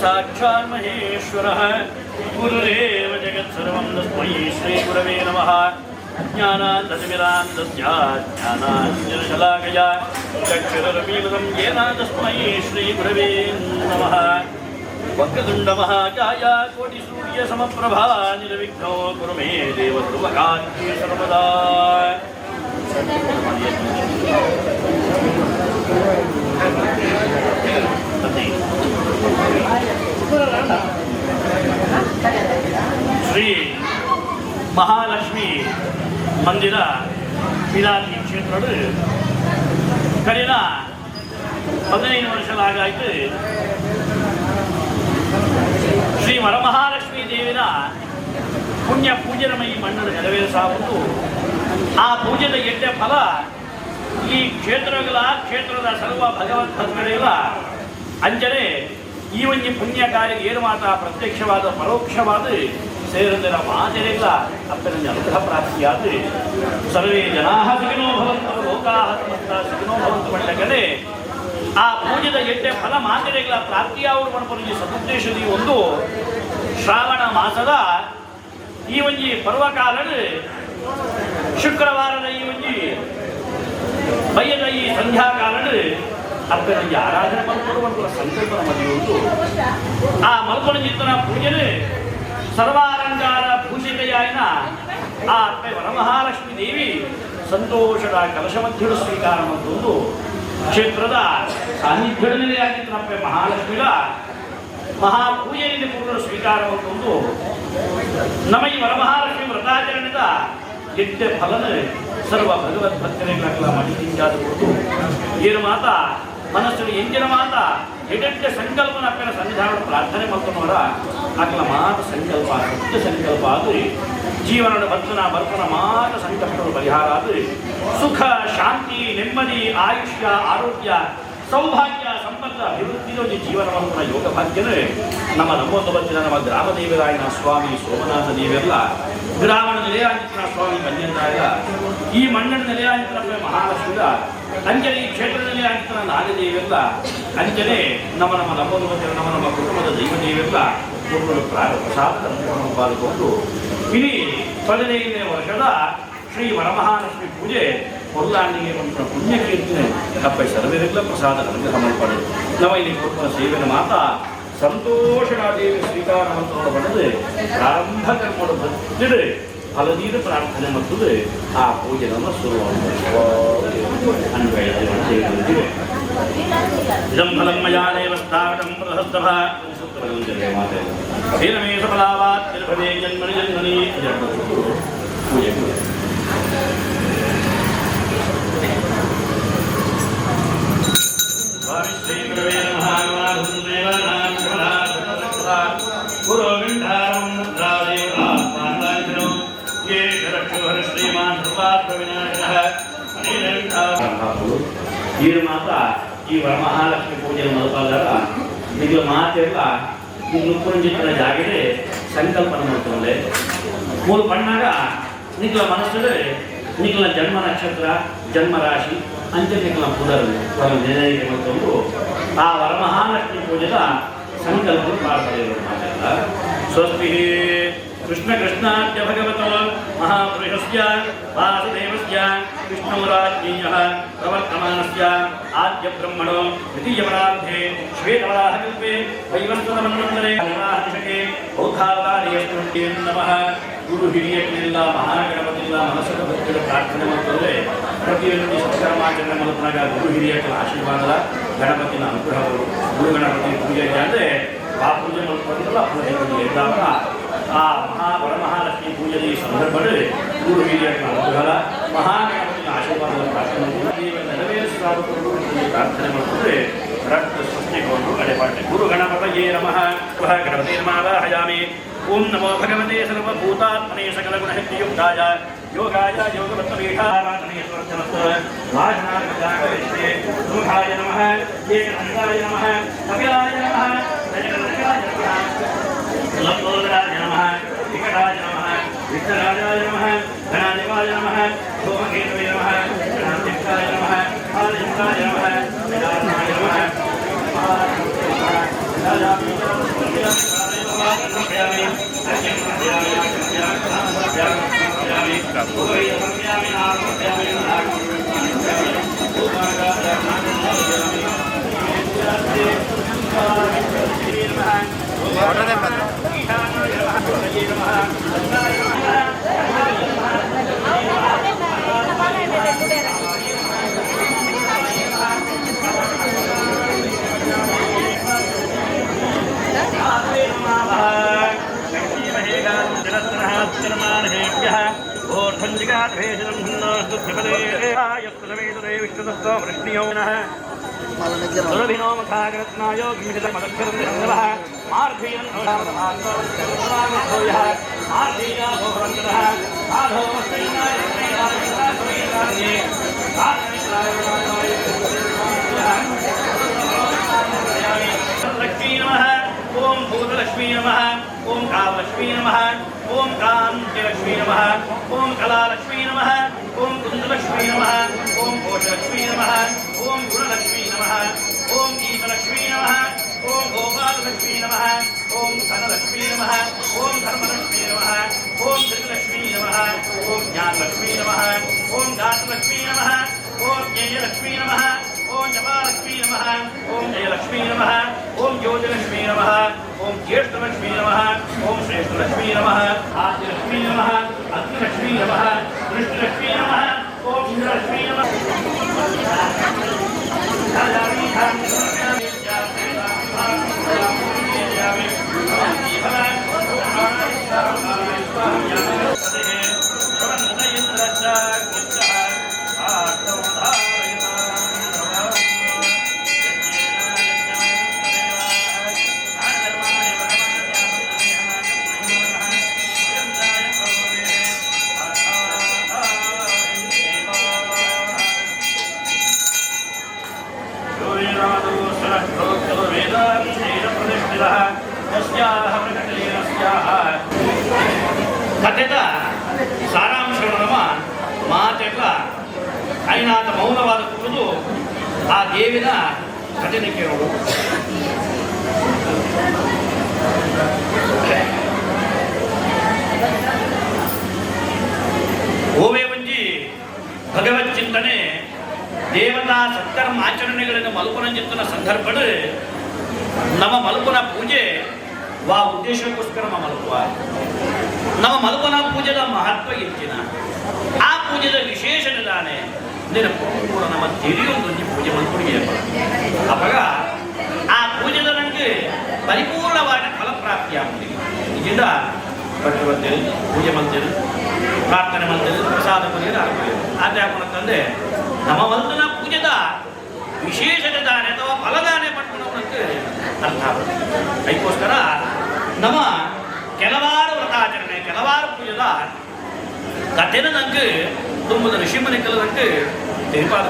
साक्षात् महेश्वरः गुरुरेव जगत्सर्वं तस्मै श्रीगुरवे नमः। ज्ञानानन्दतिमिरान्धस्य ज्ञानाञ्जनशलाकया चक्षुरुन्मीलितं येन तस्मै श्रीगुरवे नमः। वक्रतुण्डमहाकाय कोटिसूर्यसमप्रभा निर्विघ्नो कुरु मे देव ध्रुवकान्ति सर्वदा। ಶ್ರೀ ಮಹಾಲಕ್ಷ್ಮಿ ಮಂದಿರ ಪಿಲಾತಿ ಕ್ಷೇತ್ರ ಕಡಿನ 15 ವರ್ಷಲಾಗಾಯಿತು. ಶ್ರೀ ವರಮಹಾಲಕ್ಷ್ಮೀ ದೇವಿನ ಪುಣ್ಯ ಪೂಜನಮಯಿ ಮಣ್ಣದ ನೆರವೇರಿಸಾವುದು ಆ ಪೂಜೆದ ಎಡ್ಡೆ ಫಲ ಈ ಕ್ಷೇತ್ರದ ಸರ್ವ ಭಗವತ್ ಭಕ್ತರಿಲ್ಲ ಅಂಜನೆ ಈ ಒಂದು ಪುಣ್ಯ ಕಾರ್ಯಕ್ಕೆ ಏನು ಮಾತ್ರ ಪ್ರತ್ಯಕ್ಷವಾದ ಪರೋಕ್ಷವಾದ ಸೇರಿದ ಮಾತರಿಲ್ಲ ಅಪ್ಪನಿಂದ ಅನುಗ್ರಹ ಪ್ರಾಪ್ತಿಯಾದ ಸರ್ವೇ ಜನಾ ಸುಖಿನೋ ಭವಂತು ಲೋಕಾಃ ಸಮಸ್ತಾ ಸುಖಿನೋ ಭವಂತು ಮಂಡಕಲೆ ಆ ಪೂಜೆದ ಎಡ್ಡೆ ಫಲ ಮಾತರಿಲ್ಲ ಪ್ರಾಪ್ತಿಯಾವರು ಮನಪುರಿಗೆ ಸದುದ್ದೇಶದಿ ಒಂದು ಶ್ರಾವಣ ಮಾಸದ ಈ ಒಂದು ಪರ್ವಕಾಲದ ಶುಕ್ರವಾರದ ಈ ಒಂದು ಬಯ್ಯದ ಈ ಸಂಧ್ಯಾಕಾಲದ ಅಪ್ಪನಿಗೆ ಆರಾಧನೆ ಮಲ್ಕೊಳ್ಳುವಂತಹ ಸಂಕಲ್ಪನ ಮನೆಯುಂಟು. ಆ ಮಲ್ಪನ ಚಿತ್ತನ ಪೂಜೆಗೆ ಸರ್ವಾಲಂಕಾರ ಭೂಷಿತೆಯಾಯಿನ ಆ ಅಪ್ಪೆ ವರಮಹಾಲಕ್ಷ್ಮೀ ದೇವಿ ಸಂತೋಷದ ಕಲಶಮಧ್ಯದ ಸ್ವೀಕಾರ ಮತ್ತೊಂದು ಕ್ಷೇತ್ರದ ಸಾನ್ನಿಧ್ಯದಲ್ಲಿಯಾಗಿದ್ದನಪ್ಪ ಮಹಾಲಕ್ಷ್ಮಿಗಳ ಮಹಾಪೂಜೆಯಲ್ಲಿ ಪೂರ್ಣ ಸ್ವೀಕಾರ ಮತ್ತೊಂದು ನಮ್ಮ ಈ ವರಮಹಾಲಕ್ಷ್ಮಿ ವ್ರತಾಚರಣೆದ ಎಡ್ಡೆ ಫಲನ ಸರ್ವ ಭಗವದ್ಭಕ್ತರಿಗಳ ಮಡಿದಿಂದಾದ ಕುರಿತು ಏನು ಮಾತ ಮನಸ್ಸಿನ ಎಂಜಿನ ಮಾತ ಎಡೆಡ್ಡೆ ಸಂಕಲ್ಪನ ಅಪ್ಪನ ಸನ್ನಿಧಾನದ ಪ್ರಾರ್ಥನೆ ಮತ್ತೊಮ್ಮರ ಅಕಲ ಮಾತ ಸಂಕಲ್ಪ ಸತ್ಯ ಸಂಕಲ್ಪ ಆದರೆ ಜೀವನದ ಬಂಧನ ಬರ್ಪನ ಮಾತ ಸಂಕಷ್ಟದ ಪರಿಹಾರ ಆದರೆ ಸುಖ ಶಾಂತಿ ನೆಮ್ಮದಿ ಆಯುಷ್ಯ ಆರೋಗ್ಯ ಸೌಭಾಗ್ಯ ಸಂಪತ್ತ ಅಭಿವೃದ್ಧಿಯ ಜೀವನವಂತನ ಯೋಗ ಭಾಗ್ಯನೇ ನಮ್ಮ ನಮ್ಮೊಂದು ನಮ್ಮ ಗ್ರಾಮ ದೇವರಾಯನ ಸ್ವಾಮಿ ಸೋಮನಾಥ ದೇವೆಲ್ಲ ಗ್ರಾಮದ ನೆಲೆಯಾಗಿನ ಸ್ವಾಮಿ ಬಂದಿದ್ದಾಗ ಈ ಮಣ್ಣನ ನೆಲೆಯಾಗಿನ ಮಹಾಲಕ್ಷ್ಮಿಗ ಅಂಜನೆ ಈ ಕ್ಷೇತ್ರದ ನೆಲೆಯಾಗಿನ ನಾಗದೇವೆಲ್ಲ ಅಂಜನೆ ನಮ್ಮ ಕುಟುಂಬದ ದೈವದೇವೆಲ್ಲ ಒಬ್ಬರು ಪ್ರಸಾದ ಪಾಲ್ಗೊಂಡು ಇಡೀ 15ನೇ ವರ್ಷದ ಶ್ರೀ ವರಮಹಾಲಕ್ಷ್ಮಿ ಪೂಜೆ ಹೊರಲಾಂಡಿಗೆ ಒಂದು ಪುಣ್ಯ ಕೀರ್ತನೆ ತಪ್ಪೈ ಸರ್ವರೆಲ್ಲ ಪ್ರಸಾದ ಅನುಗ್ರಹ ಮಾಡಿಕೊಳ್ಳೋದು ನಾವು ಇಲ್ಲಿ ಕೊಡುವ ಸೇವೆನ ಮಾತಾ ಸಂತೋಷರಾದೇವಿ ಸ್ವೀಕಾರ ಮತ್ತು ಪಡೆದು ಪ್ರಾರಂಭ ಕರ್ಮಡ ಭಕ್ತಿಡೆ ಫಲದೀರ ಪ್ರಾರ್ಥನೆ ಮತ್ತು ಆ ಪೂಜೆ ನಮ್ಮ ಅನ್ವಯಿಸಿವೆ ಇದಂ ಫಲಂ ಮಯಾನೇವ ಸ್ಥಾಪಿತಂ ಪ್ರಸಸ್ತಃ ಏನಮೇ ಸಫಲಾವಾತ್ ನಿರ್ಭವೇ ಜನ್ಮನಿ ಜನ್ಮನಿ ಪೂಜೆ ಈ ಮಾತ ಈ ವರಮಹಾಲಕ್ಷ್ಮಿ ಪೂಜೆ ಮಲ್ಪಾದಾರ ಈಗ ಮಾತೆಲ್ಲ ನುಕ್ಕೊಂಜಿನ ಜಾಗಡೆ ಸಂಕಲ್ಪನ ಮಾಡ್ಕೊಂಡೆ ಮೂರು ಬಣ್ಣಾಗ ನಿಗ್ಲ ಮನಸ್ಸಲ್ಲಿ ನಿಗ್ಲ ಜನ್ಮ ನಕ್ಷತ್ರ ಜನ್ಮ ರಾಶಿ ಅಂಚೆ ನಿಗ್ಲ ಪುನರ್ ನೆನರಿಗೆ ಮತ್ತೊಂದು ಆ ವರಮಹಾಲಕ್ಷ್ಮಿ ಪೂಜೆದ ಸಂಕಲ್ಪ ಪ್ರಾರ್ಥನೆ ಮಾತೆಲ್ಲ ಸ್ವಸ್ತಿ ಕೃಷ್ಣ ಕೃಷ್ಣಾದ್ಯ ಭಗವತೋ ಮಹಾಪುರುಷಸ್ಯ ವಾಸುದೇವಸ್ಯ ವಿಷ್ಣುರಾಜ್ಞೇಯಃ ಪ್ರವರ್ತಮಾನಸ್ಯ ಆದ್ಯ ಬ್ರಹ್ಮಣೋ ದ್ವಿತೀಯವರಾಧೆ ಶ್ವೇತವರಾಹಕಲ್ಪೆ ವೈವಸ್ವತಮನ್ವಂತರೆ ಅನಿವಾಹದಿಶಕೆ ಬೌದ್ಧಾವತಾರೇಶ್ವರೇ ನಮಃ ಗುರು ಹಿರಿಯರಿಗೆಲ್ಲ ಮಹಾಗಣಪತಿಲ್ಲ ಮನಸ್ಸದ ಭಕ್ತಿಗಳ ಪ್ರಾರ್ಥನೆ ಮಾಡುತ್ತದೆ ಪ್ರತಿಯೊಂದು ಸತ್ಕರ್ಮಾಚರಣೆ ಮಲತನಾಗ ಗುರು ಹಿರಿಯರ ಆಶೀರ್ವಾದ ಗಣಪತಿನ ಅನುಗ್ರಹಗಳು ಗುರು ಗಣಪತಿ ಪೂಜೆ ಅಂದರೆ ಆ ಪೂಜೆ ಮಾಡ್ಕೊಂಡ್ರಲ್ಲ ಇದ್ದಾಗ ಆ ವರಮಹಾಲಕ್ಷ್ಮಿ ಪೂಜೆಯ ಸಂದರ್ಭದಲ್ಲಿ ಗುರು ಹಿರಿಯರ ಅನುಗ್ರಹ ಮಹಾಗಣಪತಿನ ಆಶೀರ್ವಾದದ ಪ್ರಾರ್ಥನೆ ಪ್ರಾರ್ಥನೆ ಮಾಡಿದ್ರೆ ರಕ್ತ ಸೃಷ್ಟಿಕೊಂಡು ಕಡೆಪಾಟೆ ಗುರು ಗಣಪತಯೇ ನಮಃ ಗಣಪತಿ ನಮಾವಾಹಯಾಮಿ ಓಂ ನಮೋ ಭಗವತೆ ಸರ್ವಭೂತಾತ್ಮನೇ ಸಕಲ ಗುಣಹಿತಯುಕ್ತಾಯ ಯೋಗಾಯ ಯೋಗವತ್ತವೇಷಾರಾಧನೇಶ್ವರಸ್ಥಮಸ್ತ ವಾಸನಾರ್ಪಜಾಗರಿಷ್ಯೆ ಸುಖಾಯ ನಮಃ ಏಕದಂತಾಯ ನಮಃ ಕಪಿಲಾಯ ನಮಃ ಗಜಗಣಕಾಯ ನಮಃ ಲಂಬೋದರಾಯ ನಮಃ ವಿಕಟಾಯ ನಮಃ ವಿಘ್ನರಾಜಾಯ ನಮಃ ಗಣಾಧಿಪಾಯ ನಮಃ ಸೋಮಕೇತವೇ ನಮಃ ಗಣಾಧ್ಯಕ್ಷಾಯ ನಮಃ ಆದಿತ್ಯಾಯ ನಮಃ ಗಜಾನಾಯ ನಮಃ ओम भूतलक्ष्मी नमः ओम काललक्ष्मी नमः ओम कांतिलक्ष्मी नमः ओम कलालक्ष्मी नमः ओम कुंदलक्ष्मी नमः ओम कोशलक्ष्मी नमः ओम गुणलक्ष्मी नमः ओम गीतलक्ष्मी नमः ओम गोपाललक्ष्मी नमः ओम धनलक्ष्मी नमः ओम धर्मलक्ष्मी नमः ओम धृतलक्ष्मी नमः ओम ज्ञानलक्ष्मी नमः ओम दातलक्ष्मी नमः ओम ज्ञेयलक्ष्मी नमः ओम जपालक्ष्मी नमः ओम जयलक्ष्मी नमः ओम ज्योतिलक्ष्मी नमः ओम ज्येष्ठलक्ष्मी नमः ओम श्रेष्ठलक्ष्मी नमः आद्यलक्ष्मी नमः अग्निलक्ष्मी नमः कृष्णलक्ष्मी नमः ओम ಕಥೆದ ಸಾರಾಂಶಗಳ ಮಾತೆಲ್ಲ ಐನಾಥ ಮೌನವಾದ ಕುರಿತು ಆ ದೇವಿನ ಕಥೆನ ಕೇಳೋದು. ಓವೇ ಒಂಜಿ ಭಗವತ್ ಚಿಂತನೆ ದೇವತಾ ಸತ್ಕರ್ಮ ಆಚರಣೆಗಳನ್ನು ಮಲ್ಪನ ಸಂದರ್ಭ ನಮ್ಮ ಮಲ್ಪನ ಪೂಜೆ ವಾ ಉದ್ದೇಶಕ್ಕೋಸ್ಕರ ಮಲ್ಪುವ ನಮ್ಮ ಮಲ್ಪನ ಪೂಜೆದ ಮಹತ್ವ ಹೆಚ್ಚಿನ ಆ ಪೂಜೆದ ವಿಶೇಷಣದಾನೆ ನೆನಪು ನಮ್ಮ ತಿಳಿಯೊಂದು ಪೂಜೆ ಮಲ್ಪುಡಿಗೆ ಅವಾಗ ಆ ಪೂಜೆದ ನನಗೆ ಪರಿಪೂರ್ಣವಾದ ಫಲಪ್ರಾಪ್ತಿಯಾಗುತ್ತಿದೆ. ಇದರಿಂದ ಭಕ್ತಿ ಮಂದಿರ, ಪೂಜೆ ಮಂದಿರ, ಪ್ರಾರ್ಥನೆ ಮಂದಿರ, ಪ್ರಸಾದ ಮಂದಿರ ಆಗ್ತದೆ. ಆದರೆ ಯಾಕಂತಂದ್ರೆ ನಮ್ಮ ಮಲ್ಪನ ಪೂಜೆದ ವಿಶೇಷದ ದಾನೆ ಅಥವಾ ಫಲದಾನೆ ಪಡ್ಕೊಳ್ಳೋದಕ್ಕೆ ಅರ್ಥ ಆಗುತ್ತೆ. ಅದಕ್ಕೋಸ್ಕರ ನಮ್ಮ ಕೆಲವಾರು ವ್ರತಾಚರಣೆ, ಕೆಲವಾರು ಪೂಜೆದ ಕಥೆನ ನಂಗೆ ತುಂಬದ ಋಷಿಮನೆ ಕಲದಂಗೆ ತಿಳಿಪಾದ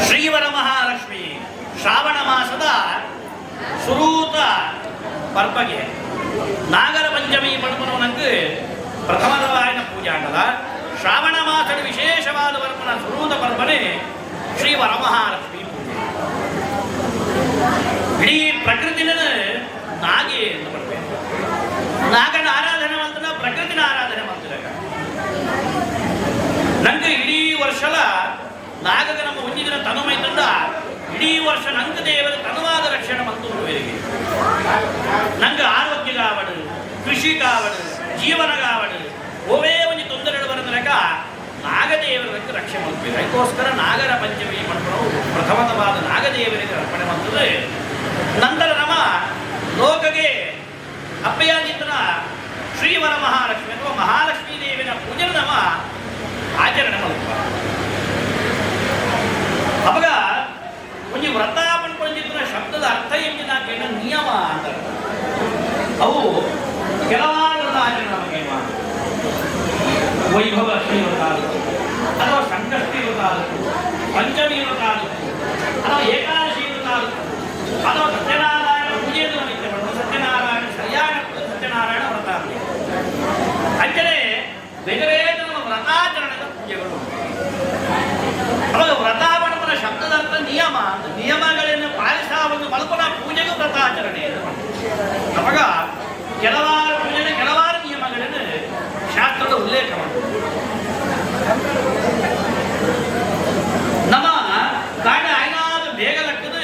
ಶ್ರೀವರ ಮಹಾಲಕ್ಷ್ಮಿ ಶ್ರಾವಣ ಮಾಸದ ಸುರೂತ ಪರ್ಬಗೆ ನಾಗರ ಪಂಚಮಿ ಪಡ್ಕೊಂಡು ನಂಗೆ ಪ್ರಥಮದವಾಯಿನ ಪೂಜೆ ಆಗಲ್ಲ. ಶ್ರಾವಣ ಮಾಸದ ವಿಶೇಷವಾದ ವರ್ಮನ ಸುರೂತ ಪರ್ಬನೆ ಶ್ರೀ ವರಮಹಾಲಕ್ಷ್ಮಿ ಪೂಜೆ. ಇಡೀ ಪ್ರಕೃತಿನ ನಾಗೆ ಎಂದು ಬರಬೇಕು. ನಾಗನ ಆರಾಧನೆ ಮಾಡ್ತಾನ, ಪ್ರಕೃತಿನ ಆರಾಧನೆ ಮಾಡ್ತಿದ್ದಾಗ ನಂಗೆ ಇಡೀ ವರ್ಷಲ ನಾಗಗ ನಮ್ಮ ಒಂದಿನ ತನುಮೈತಂದ ಇಡೀ ವರ್ಷ ನಂಗೆ ದೇವರ ತನುವಾದ ರಕ್ಷಣೆ ಮತ್ತು ನಂಗೆ ಆರೋಗ್ಯ ಕಾವಡು, ಕೃಷಿ ಕಾವಡು, ಜೀವನ ಕಾವಡು ಓವೇ ಒಂದು ತೊಂದರೆಗಳು ಬರೋದ್ರಾಗ ನಾಗದೇವರಿಗೆ ರಕ್ಷೆ ಮಾಡ್ತೀವಿ. ಅದಕ್ಕೋಸ್ಕರ ನಾಗರ ಪಂಚಮಿ ಮಾಡ್ಕೊಂಡು ಪ್ರಥಮವಾದ ನಾಗದೇವರಿಗೆ ಅರ್ಪಣೆ ಮಾಡ್ತದೆ. ನಂತರ ನಮ್ಮ ಲೋಕಗೆ ಅಪ್ಪಯ್ಯಾಗಿದ್ದನ ಶ್ರೀವರ ಮಹಾಲಕ್ಷ್ಮಿ ಅಥವಾ ಮಹಾಲಕ್ಷ್ಮೀ ದೇವಿನ ಪೂಜೆ ನಮ್ಮ ಆಚರಣೆ ಮಾಡ್ತಾರೆ. ಅವಾಗ ಒಂದು ವ್ರತ ಪಡ್ಕೊಂಡಿದ್ದ ಶಬ್ದದ ಅರ್ಥ ಎಂಜಿನ ಕೇಳ ನಿಯಮ ಅಂತಾರೆ. ಅವು ಕೆಲವಾರು ವ್ರತ ಆಚರಣೆ ನಮಗೆ ವೈಭವ ಲಕ್ಷ್ಮೀ ವ್ರತ ಆಗುತ್ತೆ, ಅಥವಾ ಸಂಕಷ್ಟಿ ವ್ರತ ಆಗುತ್ತೆ, ಪಂಚಮಿ ವ್ರತ ಆಗುತ್ತೆ, ಅಥವಾ ಏಕಾದಶಿ ವ್ರತ ಆಗುತ್ತೆ, ಅಥವಾ ಸತ್ಯನಾರಾಯಣ ಪೂಜೆಯನ್ನು ನಮಗೆ ಮಾಡುವ ಸತ್ಯನಾರಾಯಣ ಸರಿಯಾದ ಸತ್ಯನಾರಾಯಣ ವ್ರತ ಆಗುತ್ತೆ. ಅಂದರೆ ಬೇರೆ ಬೇರೆ ನಮ್ಮ ವ್ರತಾಚರಣೆದ ಪೂಜೆಗಳು. ಅವಾಗ ವ್ರತ ಪಡ್ಪನ ಶಬ್ದದ ಅರ್ಥ ನಿಯಮ, ನಿಯಮಗಳನ್ನು ಪಾಲಿಸುವ ಒಂದು ಮಲ್ಪನ ಪೂಜೆಗೂ ವ್ರತಾಚರಣೆ. ಅವಾಗ ಕೆಲವಾರು ಪೂಜೆಗೆ ಕೆಲವಾರು ನಿಯಮಗಳನ್ನು ಶಾಸ್ತ್ರದ ಉಲ್ಲೇಖ ಮಾಡುತ್ತದೆ. ನಮ್ಮ ಕಾಡ ಐನಾದ ಬೇಗ ಲಕ್ಕದ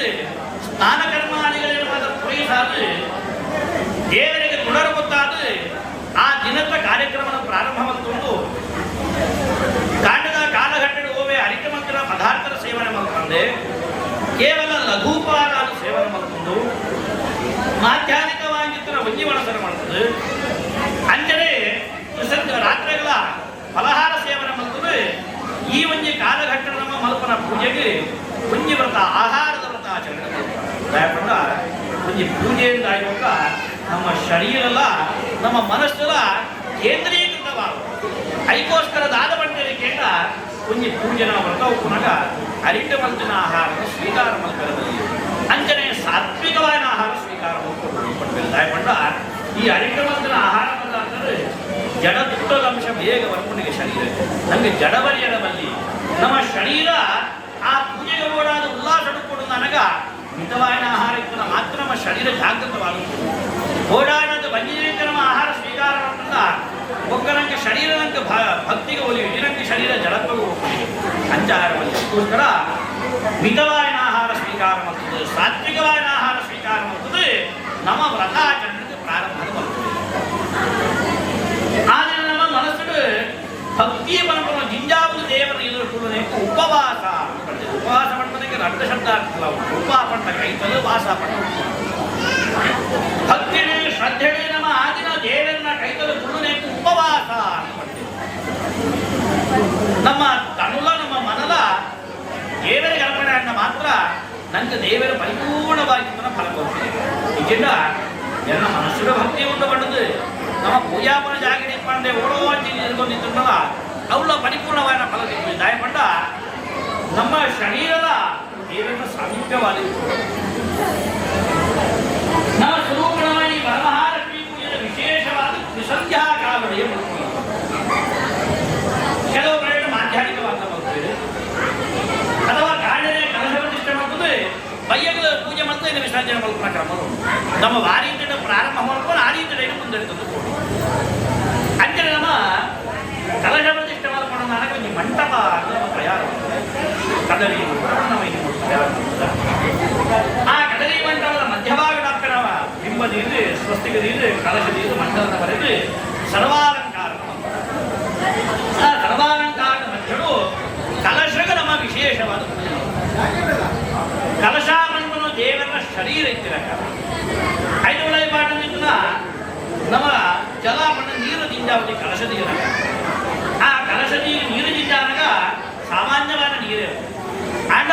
ಸ್ನಾನ ಕರ್ಮಾದಿಗಳಿರುವಾಗ ಪೂರೈಸಾದ ದೇವರಿಗೆ ಪುನರ್ ಗೊತ್ತಾದ ಆ ದಿನದ ಕಾರ್ಯಕ್ರಮದ ಪ್ರಾರಂಭ ಮಾಡಿಕೊಂಡು ಕಾಂಡದ ಕಾಲಘಟ್ಟದ ಹೋವೆ ಅರಿಕೆ ಮಂತ್ರ ಪದಾರ್ಥದ ಸೇವನೆ ಮಾಡ್ಕೊಂಡೆ ಕೇವಲ ಲಘುಪಾರಾದ ಸೇವನೆ ಮಾಡಿಕೊಂಡು ಮಾಧ್ಯಾಹ್ನಿಕವಾಗಿದ್ದ ಒಂಜಿ ಒಣಸರ ಮಾಡ್ತದೆ. ಅಂಚನೆ ರಾತ್ರಿಗಳ ಫಲಹಾರ ಸೇವನೆ ಮಾಡ್ತದೆ. ಈ ಒಂಜಿ ಕಾಲಘಟ್ಟದ ನಮ್ಮ ಮಲ್ಪನ ಪೂಜೆಗೆ ಒಂಜಿ ವ್ರತ ಆಹಾರದ ವ್ರತ ಆಚರಣೆ ಯಾಕಂದ ಒಂಜಿ ಪೂಜೆಯಿಂದ ಆಗುವಾಗ ನಮ್ಮ ಶರೀರಲ್ಲ ನಮ್ಮ ಮನಸ್ಸೆಲ್ಲ ಕೇಂದ್ರೀಕೃತವಾಗುವ. ಅದಕ್ಕೋಸ್ಕರ ದಾದ ಬಂಡೇರಿ ಕೇಟ ಒಂಜಿ ಪೂಜೆನ ವ್ರತ ಉಪ್ಪುನಾಗ ಅರಿಟ ಮಲ್ಪಿನ ಆಹಾರದ ಸ್ವೀಕಾರ ಮಲ್ಪದಲ್ಲಿ ಅಂಚನೆ ಸಾತ್ವಿಕವಾದ ಆಹಾರ ಸ್ವೀಕಾರ ಮಾಡ್ಕೊಂಡು ದಾಯಪಂಡ ಈ ಅರಿಟ ಮಲ್ಪಿನ ಆಹಾರ ಪದಾರ್ಥಗಳು ಜಡ ದುಃಖದ ಅಂಶ ಬೇಗ ವರ್ಪುಣಿಗೆ ಶರೀರ ನಮಗೆ ಜಡಬರಿಯಡಬಲ್ಲಿ ನಮ್ಮ ಶರೀರ ಆ ಪೂಜೆಗೆ ಓಡಾದ ಉಲ್ಲಾಸ ಕೊಡು ನನಗ ಮಿತವಾದ ಆಹಾರ ಇತ್ತು ಮಾತ್ರ ನಮ್ಮ ಶರೀರ ಜಾಗೃತವಾಗುತ್ತದೆ. ಓಡಾಡದ ಬಂಜಿನಿಂದ ನಮ್ಮ ಆಹಾರ ಸ್ವೀಕಾರ ಮಾಡ್ತಂದ ಒಕ್ಕನಂಗೆ ಶರೀರ ನಂಗೆ ಭಕ್ತಿಗೆ ಒಲಿಯು ಇದರಂಗೆ ಶರೀರ ಜಡತ್ವಗೂ ಹೋಗ್ತದೆ ಅಂಚಾಹಾರವಲ್ಲಿ. ಅದಕ್ಕೋಸ್ಕರ ಮಿತವಾದ ಆಹಾರ ಸ್ವೀಕಾರ ಮಾಡ್ತದೆ, ಸಾತ್ವಿಕವಾದ ಆಹಾರ ಸ್ವೀಕಾರ ಮಾಡ್ತದೆ ನಮ್ಮ ವ್ರತಾಚರಣೆಗೆ ಪ್ರಾರಂಭ ಮಾಡ್ತದೆ. ಆದರೆ ಭಕ್ತಿಯ ಪರಂಪರ ಜಿಂಜಾವುದು ದೇವರ ಎದುರುಕೊಳ್ಳನೆ ಉಪವಾಸ ಉಪವಾಸ ಪಂಡದಕ್ಕೆ ಅರ್ಧ ಶಬ್ದ ಆಗ್ತಲ್ಲ ಉಪ ಪಂಡ ಕೈತಲು ವಾಸ ಪಂಡ ಭಕ್ತಿನೇ ಶ್ರದ್ಧೆನೇ ನಮ್ಮ ಆಗಿನ ದೇವರನ್ನ ಕೈತಲು ಕುಳ್ಳನೆ ಉಪವಾಸ ನಮ್ಮ ತನುಲ ನಮ್ಮ ಮನಲ ದೇವರಿಗೆ ಅರ್ಪಣೆ ಅನ್ನ ಮಾತ್ರ ನನಗೆ ದೇವರ ಪರಿಪೂರ್ಣವಾಗಿ ಫಲ ಕೊಡ್ತೀನಿ ಇದರಿಂದ ಎಲ್ಲ ಮನಸ್ಸುರ ಭಕ್ತಿ ಉಂಟು ಪಡೆದು ನಮ್ಮ ಪೂಜಾಪನ ಜಾಗರಣೆ ಪಂಡೆ ಓಡೋ ನಿಂತ್ಕೊಂಡಿದ್ದಲ್ಲ ಅವಳ ಪರಿಪೂರ್ಣವಾದ ಫಲ ಸಿಗ್ತದೆ ದಯಪಂಡ ನಮ್ಮ ಶರೀರದ ದೇವರ ಸಾಮೀಪ್ಯವಾದಿತ್ತು ನಮ್ಮ ಸ್ವರೂಪಣವಾಗಿ ವರಮಹಾಲಕ್ಷ್ಮಿ ಪೂಜೆಯ ವಿಶೇಷವಾದ ತ್ರಿಸಂಧ್ಯಾ ಕಾಲದಲ್ಲಿ ಕೆಲವು ಕಡೆ ಮಾಧ್ಯಾಹ್ನಿಕವಾದ ಬರ್ತದೆ ಅಥವಾ ಗಾಢನೆ ಕಲಶ ಪ್ರತಿಷ್ಠೆ ಮಾಡ್ತದೆ ಬಯ್ಯಗಳ ಪೂಜೆ ಮತ್ತು ಇನ್ನು ವಿಸರ್ಜನೆ ಮಲ್ಪನ ಕ್ರಮಗಳು ನಮ್ಮ ವಾರಿಯಿಂದ ಪ್ರಾರಂಭ ಮಾಡ್ಕೊಂಡು ಆ ರೀತಿಯಲ್ಲಿ ಮುಂದುವರಿತದ್ದು ಅಂದರೆ ನಮ್ಮ ಕಲಶ ಪ್ರತಿಷ್ಠೆ ಮಾಡ್ಕೊಂಡು ನನಗೆ ಒಂದು ಮಂಟಪ ನಮ್ಮ ತಯಾರು ಕದರಿ ನಮ್ಮ ಆ ಕದರಿ ಮಂಟಪದ ಮಧ್ಯಭಾಗದ ನಾವು ಬಿಂಬದಿಂದ ಸ್ವಸ್ತಿಕದಿಂದ ಕಲಶದಿಂದ ಮಂಟಪದ ಬರೆದು ಸರ್ವಾಲಂಕಾರ ಆ ಸರ್ವಾಲಂಕಾರದ ಮಧ್ಯರು ಕಲಶಗ ನಮ್ಮ ವಿಶೇಷವಾದ ಕಲಶ ಮಂಟಪದ ದೇವರ ಶರೀರ ಇತ್ತಿರಕ 5 ಒಳಗೆ ಪಾಠದಿಂದ ನಮ್ಮ ಜಲ ಮಣ್ಣ ನೀರು ದಿಂಜಾವತಿ ಕಲಶದ ಆ ಕಲಶದ ನೀರು ದಿಂಜಾನಾಗ ಸಾಮಾನ್ಯವಾದ ನೀರೇ ಆಂಡ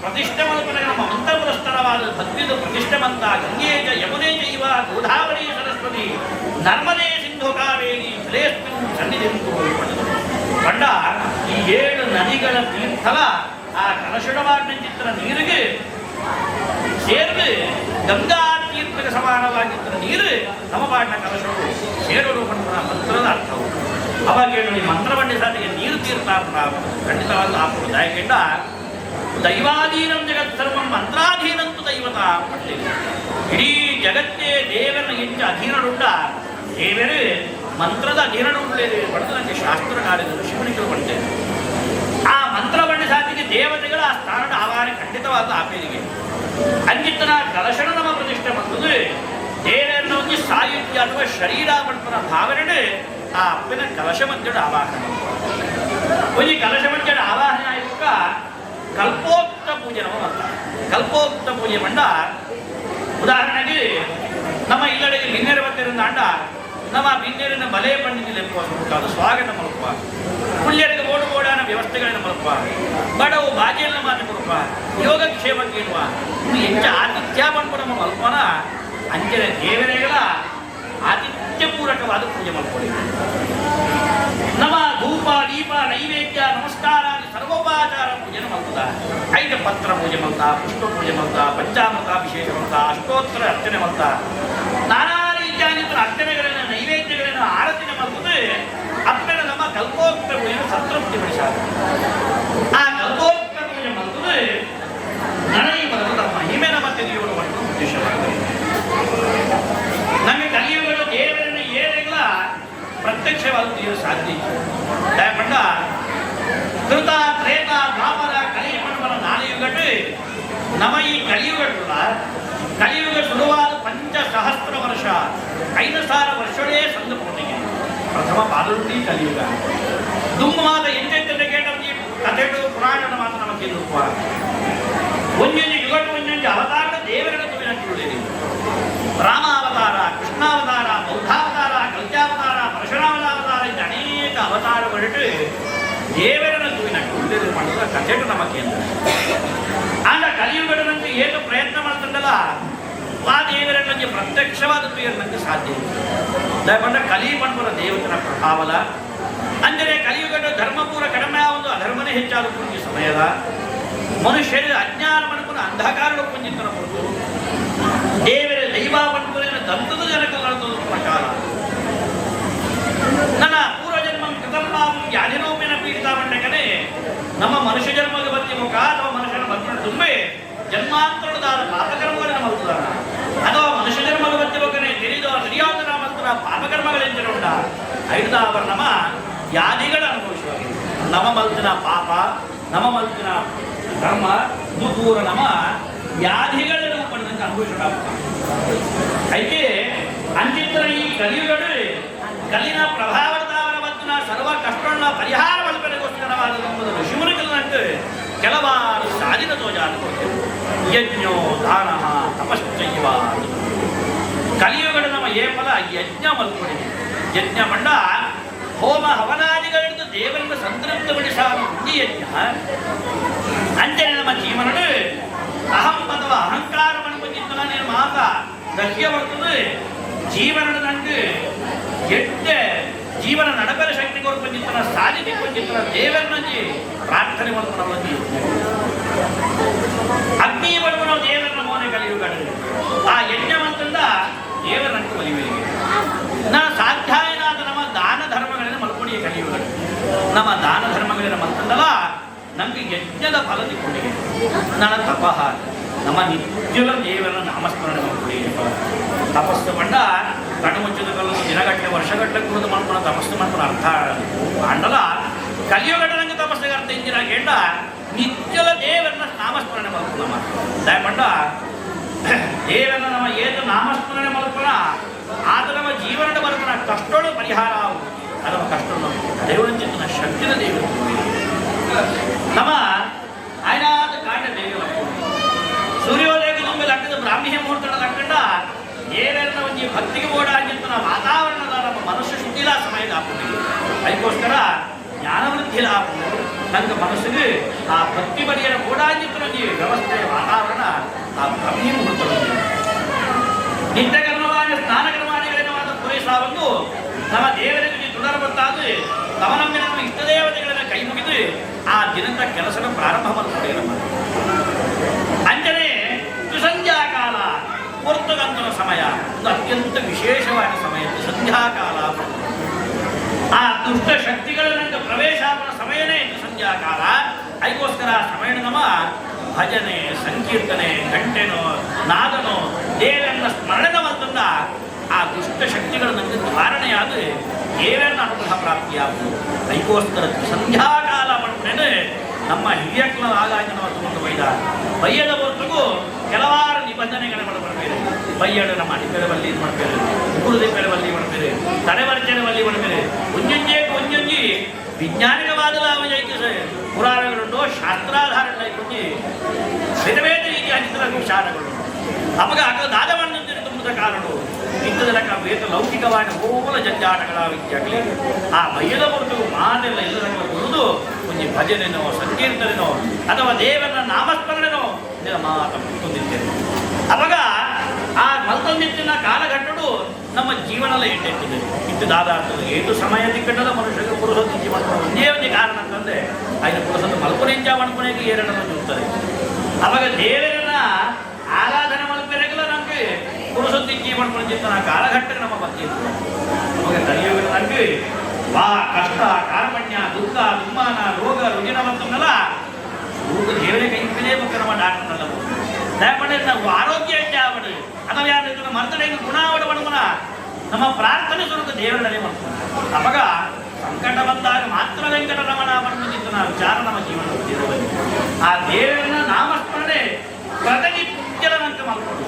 ಪ್ರತಿಷ್ಠಮಲ್ಪನ ನಮ್ಮ ಅಂತಃಪುರಸ್ಥರವಾದ ಭಕ್ತಿದು ಪ್ರತಿಷ್ಠಮಂತ ಗಂಗೆ ಯಮುನೆ ಜೈವ ಗೋದಾವರಿ ಸರಸ್ವತಿ ನರ್ಮದೆ ಸಿಂಧು ಕಾವೇರಿ ಜಲೇಸ್ಮಿನ್ ಸನ್ನಿಧಿಂದು ಕಂಡ ಈ 7 ನದಿಗಳ ತೀರ್ಥಲ ಆ ಕಲಶಡವಾದ ಚಿತ್ರ ನೀರಿಗೆ ಸೇರಿದು ಗಂಗಾ ತೀರ್ಥಕ್ಕೆ ಸಮಾನವಾಗಿದ್ದ ನೀರು ನಮ್ಮ ಪಾಠ ಕಲಶವು ಸೇರಲು ಪಂಡ ಮಂತ್ರದ ಅರ್ಥವು ಅವಾಗ ಹೇಳಿ ಮಂತ್ರವನ್ನೇ ಸಾಧಿಗೆ ನೀರು ತೀರ್ಥ ಖಂಡಿತವಾದ ಆಪದಾಯಕೆಂಡ ದೈವಾಧೀನಂ ಜಗತ್ ಸರ್ವಂ ಮಂತ್ರಾಧೀನಂತು ದೈವತ ಇಡೀ ಜಗತ್ತೇ ದೇವರನ್ನ ಹೆಚ್ಚು ಅಧೀನಡುಂಡ ದೇವರೇ ಮಂತ್ರದ ಅಧೀನಡುಂಡೇ ಪಡೆದು ನನಗೆ ಶಾಸ್ತ್ರ ಕಾರ್ಯಗಳು ಶಿವನಿಗಳು ಪಡ್ತೇನೆ ಆ ಮಂತ್ರವನ್ನೇ ಸಾಧಿಗೆ ದೇವತೆಗಳ ಆ ಸ್ಥಾನದ ಆವಾರ ಖಂಡಿತವಾದ ಆಪೇರಿಗೆ ಅಂಜಿತನ ಕಲಶನ ನಮ್ಮ ಪ್ರತಿಷ್ಠೆ ಬಂದದು ದೇವರನ್ನ ಒಂದು ಸಾಯುಜ್ಯ ಅಥವಾ ಶರೀರ ಪಡ್ತನ ಭಾವನೆ ಆ ಅಪ್ಪನ ಕಲಶ ಮಂಜಡ ಆವಾಹನೆ ಒಂದು ಕಲಶ ಮಂಜಡ ಆವಾಹನೆ ಆಯುಕ ಕಲ್ಪೋಕ್ತ ಪೂಜೆ ನಮ್ಮ ಕಲ್ಪೋಕ್ತ ಪೂಜೆ ಮಂಡ ಉದಾಹರಣೆಗೆ ನಮ್ಮ ಇಲ್ಲಡೆಗೆ ಹಿನ್ನೆರೆ ಬತ್ತಿರಿಂದ ಅಂಡ ನಮ್ಮ ಬಿನ್ನೆರಿನ ಬಲೆ ಪಂಡಿತ ಅದು ಸ್ವಾಗತ ಮಲಪ ಪುಳ್ಯರಿಗೆ ಓಡುಗೋಡಾನ ವ್ಯವಸ್ಥೆಗಳನ್ನು ಮಲಪ ಬಡವು ಬಾಜಿಯನ್ನು ಮಾತು ಕೊಡಪ ಯೋಗಕ್ಷೇಮಕ್ಕೆ ಇಡುವ ಹೆಚ್ಚು ಆತಿಥ್ಯ ಬಂದ್ಬಿಡ ನಮ್ಮ ಮಲ್ಪನ ಅಂಜನೆ ದೇವರೆಗಳ ಆತಿಥ್ಯ ಪೂರಕವಾದ ಪೂಜೆ ಮಾಡ್ಕೊಳ್ಳಿ ನಮ್ಮ ಧೂಪ ದೀಪ ನೈವೇದ್ಯ ನಮಸ್ಕಾರ ಸರ್ವೋಪಚಾರ ಪೂಜೆ ಮಲ್ತದ 5 ಪತ್ರ ಪೂಜೆ ಮಲ್ತ ಪುಷ್ಪ ಪೂಜೆ ಮಲ್ತ ಪಂಚಾಮೃತಾಭಿಷೇಕ ಮಲ್ತ ಅಷ್ಟೋತ್ತರ ಅರ್ಚನೆ ಮಲ್ತ ನಾನಾ ರೀತಿಯಾಗಿದ್ದ ಅರ್ಚನೆಗಳನ್ನು ನೈವೇದ್ಯಗಳನ್ನು ಆರತಿನ ಮಲ್ತದೆ ಅಪ್ಪನ ನಮ್ಮ ಕಲ್ಪೋಕ್ತ ಪೂಜೆ ಸಂತೃಪ್ತಿ ಪಡಿಸಾರ ಆ ಕಲ್ಪೋಕ್ತ ಪೂಜೆ ಮಲ್ತದೆ ನನಗೆ ಬರಲು ನಮ್ಮ ಹಿಮೆ ನಮ್ಮ ತಿಳಿಯುವ ಉದ್ದೇಶವಾಗಿದೆ ನಮಗೆ ಕಲಿಯುಗದ ದೇವರನ್ನು ಏನೆಲ್ಲ ಪ್ರತ್ಯಕ್ಷವಾದ ತಿಳಿಯಲು ಸಾಧ್ಯ ದಯಪಂಡ ಕೃತ ತ್ರೇತ ದ್ವಾಪರ ಕಲಿಯುಗನ ನಾಲಿಯುಗಟ್ಟು ನಮ್ಮ ಈ ಕಲಿಯುಗ ಶುರುವಾದ 5,000 ವರ್ಷ 5,000 ವರ್ಷಗಳೇ ಸಂದರ್ಭಕ್ಕೆ ಪ್ರಥಮ ಪಾದರುಂಡಿ ಕಲಿಯುಗ ದುಮ್ಮವಾದ ಎಂತೆಂತೆ ಕೇಳಿ ಕಥೆಗಳು ಪುರಾಣದ ಮಾತು ನಮಗೆ ರೂಪ ಒಂದೊಂದು ಯುಗಟ್ಟು ಒಂದೊಂದು ಅವತಾರ ದೇವರನ್ನು ತುಳಿನಟ್ಟಿರುವುದೇ ರಾಮಾವತಾರ ಕೃಷ್ಣಾವತಾರ ಬೌದ್ಧಾವತಾರ ಕಲ್ಯಾವತಾರ ಪರಶುರಾಮನಾವತಾರ ಇಂಥ ಅನೇಕ ಅವತಾರಗಳಿಟ್ಟು ದೇವರನ್ನು ತುಳಿನಟ್ಟು ಮಾಡಿದ ಕಥೆಗಳು ನಮಗೆ ಆಗ ಕಲಿಯುಗಡನಂತೆ ಏನು ಪ್ರಯತ್ನ ಮಾಡ್ತಂಡಲ್ಲ ಆ ದೇವರನ್ನ ಪ್ರತ್ಯಕ್ಷವಾದ ತುಳಿಯಲು ಸಾಧ್ಯ ದಯಪಂಡ ಕಲಿ ಪಂಪರ ದೇವತನ ಪ್ರಭಾವದ ಅಂದರೆ ಕಲಿಯುಗದ ಧರ್ಮಪೂರ ಕಡಿಮೆ ಒಂದು ಅಧರ್ಮನೇ ಹೆಚ್ಚಾದ ಪುಣ್ಯ ಸಮಯದ ಮನುಷ್ಯರ ಅಜ್ಞಾನ ಮನಪುರ ಅಂಧಕಾರದ ಪುಂಜಿತನ ಹೊರತು ದೇವರ ದೈವ ಪಂಪುರಿನ ದಂತದ ಜನಕಗಳ ಪ್ರಕಾರ ನನ್ನ ಪೂರ್ವಜನ್ಮ ಕೃತರ್ಮಾಂ ಯಾನಿರೋಪಿನ ಪೀಡಿತ ಮಂಡಕನೇ ನಮ್ಮ ಮನುಷ್ಯ ಜನ್ಮದ ಬಗ್ಗೆ ಮುಖ ಅಥವಾ ಮನುಷ್ಯನ ಬಂಧನ ತುಂಬೆ ಜನ್ಮಾಂತರದ ಪಾಪಕರ್ಮಗಳನ್ನು ಮಲ್ತದಾರ ಅಥವಾ ಮನುಷ್ಯ ಜನ್ಮದ ಬಗ್ಗೆ ಬಗ್ಗೆ ತಿಳಿಯಾದ ನಾಮಂತರ ಪಾಪಕರ್ಮಗಳೆಂದಿರುಂಡ 5,000 ನಮ್ಮ ಯಾದಿಗಳ ಅನುಭವಿಸುವಾಗ ನಮ್ಮ ಮಲ್ತಿನ ಪಾಪ ನಮ್ಮ ಮಲ್ತಿನ ಧರ್ಮ ದೂರ ನಮ್ಮ ವ್ಯಾಧಿಗಳ ರೂಪದಿಂದ ಅನುಭವಿಸೋಣ ಐಕೆ ಅಂಚಿತ್ರ ಈ ಕಲಿಯುಗಡು ಕಲ್ಲಿನ ಪ್ರಭಾವದ ಮತ್ತು ಸರ್ವ ಕಷ್ಟಗಳನ್ನ ಪರಿಹಾರ ಮಲ್ಪನೆಗೋಸ್ಕರವಾದ ಎಂಬುದು ಋಷಿಮುನಿಗಳು ಕೆಲವಾರು ಸಾಲಿನ ತೋಜಾನು ಯಜ್ಞೋ ದಾನ ತಪಶ್ಚೈವ ಕಲಿಯುಗದ ನಮ್ಮ ಏಫಲ ಯಜ್ಞ ಮಲ್ಕೊಂಡಿದೆ ಯಜ್ಞ ಮಂಡ ಹೋಮ ಹವನಾದಿಗಳಿಂದ ದೇವರನ್ನು ಸಂತೃಪ್ತಪಡಿಸಾಲು ಈ ಯಜ್ಞ ಅಂಜನೆ ನಮ್ಮ ಜೀವನಡು ಅಹಂ ಅಥವಾ ಅಹಂಕಾರ ಮನ್ಪಂಚಿತ್ತನ ನೀನು ಮಾತ ದಹ್ಯ ಬರ್ತದೆ ಜೀವನದ ನಂಗೆ ಎಟ್ಟೆ ಜೀವನ ನಡಪರ ಶಕ್ತಿ ಕೊಡ್ಪಂಚಿತ್ತನ ಸಾಧಿಸಿ ಕೊಂಚಿತ್ತನ ದೇವರನ್ನೇ ಪ್ರಾರ್ಥನೆ ಮಾಡ್ಕೊಂಡು ಅಗ್ನಿ ಬರುವ ನಾವು ದೇವರನ್ನ ಮೋನೆ ಕಲಿಯುಗಡೆ ಆ ಯಜ್ಞವಂತಂದ ದೇವರನ್ನು ಕಲಿಯುವಿಗೆ ನಾ ಸಾಧ್ಯಾಯನಾದ ನಮ್ಮ ದಾನ ಧರ್ಮಗಳಿಂದ ಮಲ್ಕೊಂಡಿಯ ಕಲಿಯುಗಡೆ ನಮ್ಮ ದಾನ ಧರ್ಮಗಳಿಂದ ಮಲ್ಕೊಂಡಲ್ಲ ನಮಗೆ ಯಜ್ಞದ ಫಲ ತಿಳ್ಕೊಂಡಿಗೆ ನನ್ನ ತಪಃ ನಮ್ಮ ನಿತ್ಯದ ದೇವರನ್ನ ನಾಮಸ್ಮರಣೆ ಮಾಡ್ಕೊಳ್ಳಿ ತಪಸ್ಸು ಬಂಡ ಕಣ್ಣು ಮುಚ್ಚಿದ ಕಲ್ಲದು ದಿನಗಟ್ಟಲೆ ವರ್ಷಗಟ್ಟಲೆ ಕುಡಿದು ಮಾಡ್ಕೊಂಡು ತಪಸ್ಸು ಮಾಡ್ಕೊಂಡು ಅರ್ಥ ಅಂಡಲ್ಲ ಕಲಿಯುಗಡೆ ನಂಗೆ ತಪಸ್ಸಿಗೆ ಅರ್ಥ ಇಂದಿನ ಕೇಳ ನಿತ್ಯದ ದೇವರನ್ನ ನಾಮಸ್ಮರಣೆ ಮಾಡ್ಕೊಂಡು ನಮ್ಮ ದಯಪಂಡ ದೇವರನ್ನ ನಮ್ಮ ಏನು ನಾಮಸ್ಮರಣೆ ಮಾಡ್ಕೊಳ್ಳ ಆದ ನಮ್ಮ ಜೀವನದ ಬರ್ತಾನ ಕಷ್ಟಗಳು ಪರಿಹಾರ ಅದರ ಕಷ್ಟಗಳು ದೇವರಂಚಿನ ಶಕ್ತಿನ ದೇವರು ನಮ್ಮ ಆಯ್ನಾದ ಕಾಂಡ ದೇವ ಸೂರ್ಯೋದಯಕ್ಕೆ ನಮ್ಮ ಲಕ್ಕದ ಬ್ರಾಹ್ಮಿ ಮುಹೂರ್ತದ ಲಕ್ಕಂಡ ದೇವರನ್ನ ಒಂದು ಭಕ್ತಿಗೆ ಓಡಾಗಿರ್ತನ ವಾತಾವರಣದ ನಮ್ಮ ಮನಸ್ಸು ಶುದ್ಧಿ ಲಾಭ ಸಮಯದ ಹಾಕೊಂಡಿದೆ ಅದಕ್ಕೋಸ್ಕರ ಜ್ಞಾನವೃದ್ಧಿ ಲಾಭ ನಂಗೆ ಮನಸ್ಸಿಗೆ ಆ ಭಕ್ತಿ ಬಗೆಯ ಓಡಾಗಿರ್ತನ ವ್ಯವಸ್ಥೆ ವಾತಾವರಣ ಆ ಬ್ರಾಹ್ಮಿ ಮುಹೂರ್ತದ ನಿತ್ಯಕರ್ಮವಾದ ಸ್ನಾನಕರ್ಮಾದಿಗಳಿಂದ ಪೂರೈಸಾವನ್ನು ನಮ್ಮ ದೇವರಿಗೆ ದೃಢ ಬರ್ತಾದ್ರೆ ತವನಮ್ಮೆ ನಮ್ಮ ಇಷ್ಟ ದೇವತೆಗಳನ್ನ ಕೈ ಮುಗಿದು ಆ ದಿನದ ಕೆಲಸದ ಪ್ರಾರಂಭ ಮಾಡ್ತಾರೆ ನಮ್ಮ ಅಂಜನೆ ಸಂಧ್ಯಾಕಾಲ ಹೊರತುಗಂತನ ಸಮಯ ಒಂದು ಅತ್ಯಂತ ವಿಶೇಷವಾದ ಸಮಯ ಸಂಧ್ಯಾಕಾಲ ಆ ದುಷ್ಟ ಶಕ್ತಿಗಳ ನಂಗೆ ಪ್ರವೇಶ ಆಗುವ ಸಮಯನೇ ಸಂಧ್ಯಾಕಾಲ ಅದಕ್ಕೋಸ್ಕರ ಸಮಯ ನಮ್ಮ ಭಜನೆ ಸಂಕೀರ್ತನೆ ಗಂಟೆನೋ ನಾದನೋ ದೇವರನ್ನ ಸ್ಮರಣೆ ಬಂತಂದ ಆ ದುಷ್ಟ ಶಕ್ತಿಗಳ ನಂಗೆ ನಿವಾರಣೆಯಾದ ದೇವರನ್ನ ಅನುಗ್ರಹ ಪ್ರಾಪ್ತಿಯಾಗುವುದು ಅದಕ್ಕೋಸ್ಕರ ಸಂಧ್ಯಾಕಾಲ ಮಾಡ್ಕೊಂಡೇನೆ ನಮ್ಮ ಹಿರಿಯಕ್ಲ ಆಗಾಗಿ ನಾವು ತಗೊಂಡು ಬೈಯದ ಹೊರತು ಕೆಲವಾರು ನಿಬಂಧನೆಗಳು ಮಾಡಬೇಕು ಬೈಯಡು ನಮ್ಮ ಅಡಿಪೆರವಲ್ಲಿ ಇದು ಮಾಡ್ಬೇಕು ಉಗುರುದೆಪ್ಪೆರವಲ್ಲಿ ಮಾಡ್ಬೇಕು ತಡೆವರ್ಚನವಲ್ಲಿ ಮಾಡ್ಬೇಕು ಒಂಜೊಂಜಿ ವಿಜ್ಞಾನಿಕವಾದ ಪುರಾಣಗಳುಂಟು ಶಾಸ್ತ್ರಾಧಾರಗಳಾಗಿ ಬೇರೆ ಬೇರೆ ರೀತಿಯ ಚಿತ್ರ ವಿಚಾರಗಳು ಅವಾಗ ದಾದವನ್ನು ತುಂಬದ ಕಾರಣ ಇಂಥದಕ್ಕ ಬೇರೆ ಲೌಕಿಕವಾದ ಮೂಲ ಜಂಜಾಟಗಳ ವಿದ್ಯಾಗಲಿ ಆ ಬೈಯದ ಹೊರತು ಮಾತೆಲ್ಲ ಎಲ್ಲರನ್ನು ಕುರಿದು ಒಂದು ಭಜನೆನೋ ಸಂಕೀರ್ತನೆನೋ ಅಥವಾ ದೇವರನ್ನ ನಾಮಸ್ಮರಣೆನೋ ಮಾತೊಂದಿದ್ದೇನೆ ಅವಾಗ ಆ ಮಲ್ತೊಂದಿತ್ತಿನ ಕಾಲಘಟ್ಟಡು ನಮ್ಮ ಜೀವನದ ಎಟ್ಟೆಟ್ಟಿದೆ ಇಟ್ಟದಾದಾಗ್ತದೆ ಏಟು ಸಮಯ ತಿಕ್ಕಟ್ಟದ ಮನುಷ್ಯಗೆ ಪುರುಷದ ಜೀವನ ಒಂದೇ ಒಂದು ಕಾರಣ ಅಂತಂದ್ರೆ ಐದು ಪುರುಷದ ಮಲ್ಪನೆಂಜ ಮಣ್ಪನೆಗೆ ಏರಡನ್ನು ಇರ್ತಾರೆ ಅವಾಗ ದೇವರನ್ನ ಆರಾಧನೆ ಮಲ್ಪನೆಗೆಲ್ಲ ನಮಗೆ ಪುರುಷದ ಜೀವನ ಪಡೆದಿರ್ತಾನೆ ಆ ಕಾಲಘಟ್ಟಕ್ಕೆ ನಮ್ಮ ಬರ್ತಿರ್ತಾರೆ ಅವಾಗ ಕಲಿಯುಗ ನಮಗೆ ವಾ ಕಷ್ಟ ಕಾರ್ಪಣ್ಯ ದುಃಖ ದುಮ್ಮಾನ ರೋಗ ರುಜಿನವಂತಲ್ಲ ದೇವರೇ ಕೈ ಬಗ್ಗೆ ನಮ್ಮ ಡಾಕ್ಟರ್ನಲ್ಲ ದಯಪಡೆ ನಾವು ಆರೋಗ್ಯ ಇಟ್ಟೆ ಆವಡು ಅಥವಾ ಯಾರು ಮರ್ತಡೆಗೆ ಗುಣಾವಡ ಬಡವನ ನಮ್ಮ ಪ್ರಾರ್ಥನೆ ಸ್ವರೂಪ ದೇವರನ್ನೇ ಮಾಡ್ತಾರೆ ಅವಾಗ ಸಂಕಟ ಬಂದಾಗ ಮಾತ್ರ ವೆಂಕಟರಮಣ ಬಂದಿದ್ದು ನಾವು ವಿಚಾರ ನಮ್ಮ ಜೀವನ ಆ ದೇವರನ್ನ ನಾಮಸ್ಮರಣೆ ಪ್ರತಿನಿತ್ಯದಂತ ಮಾಡ್ಕೊಂಡು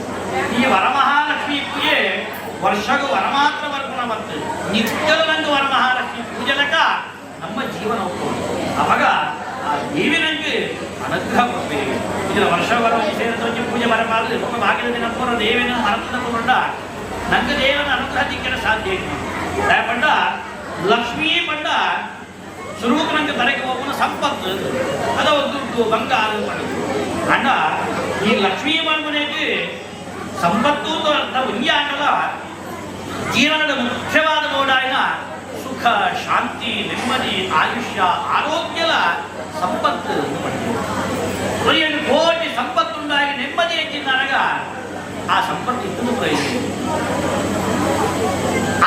ಈ ವರಮಹಾಲಕ್ಷ್ಮಿ ಪೂಜೆ ವರ್ಷಗೂ ವರ ಮಾತ್ರ ಬರ್ಕೊಂಡು ಬರ್ತದೆ ನಿತ್ಯದಂದು ವರಮಹಾಲಕ್ಷ್ಮಿ ಪೂಜೆಲಕ ನಮ್ಮ ಜೀವನ ಹೋಗ್ಬೋದು ಅವಾಗ ಆ ದೇವಿನಂಗೆ ಅನುಗ್ರಹ ಕೊಡ್ಬೇಕು ಇದರ ವರ್ಷ ವರ ಸೇರಿದ ಪೂಜೆ ಬರಬಾರದು ನಮ್ಮ ಭಾಗ್ಯದ ದಿನ ಪೂರ ದೇವಿನ ಅರ್ಥಕೊಂಡ ನಂಗೆ ದೇವನ ಅನುಗ್ರಹ ದಿಕ್ಕನ ಸಾಧ್ಯ ಪಂಡ ಲಕ್ಷ್ಮೀ ಪಂಡ ಸ್ವರೂಪ ನಂಗೆ ತಲೆಗೆ ಹೋಗುವ ಸಂಪತ್ತು ಅದ ದುಡ್ಡು ಬಂಗಾರ ಅಣ್ಣ ಈ ಲಕ್ಷ್ಮೀ ಮನೆಗೆ ಸಂಪತ್ತು ಅರ್ಥ ಒಂದೇ ಆಗಲ್ಲ ಜೀವನದ ಮುಖ್ಯವಾದ ನೋಡಾಯಿನ ಸುಖ ಶಾಂತಿ ನೆಮ್ಮದಿ ಆಯುಷ್ಯ ಆರೋಗ್ಯದ ಸಂಪತ್ತು ಒಂದು ಕೋಟಿ ಸಂಪತ್ತುಂಟಾಗಿ ನೆಮ್ಮದಿ ಹೆಚ್ಚಿದಾಗ ಆ ಸಂಪತ್ತು ಇದ್ದು ಪ್ರಯೋಜನ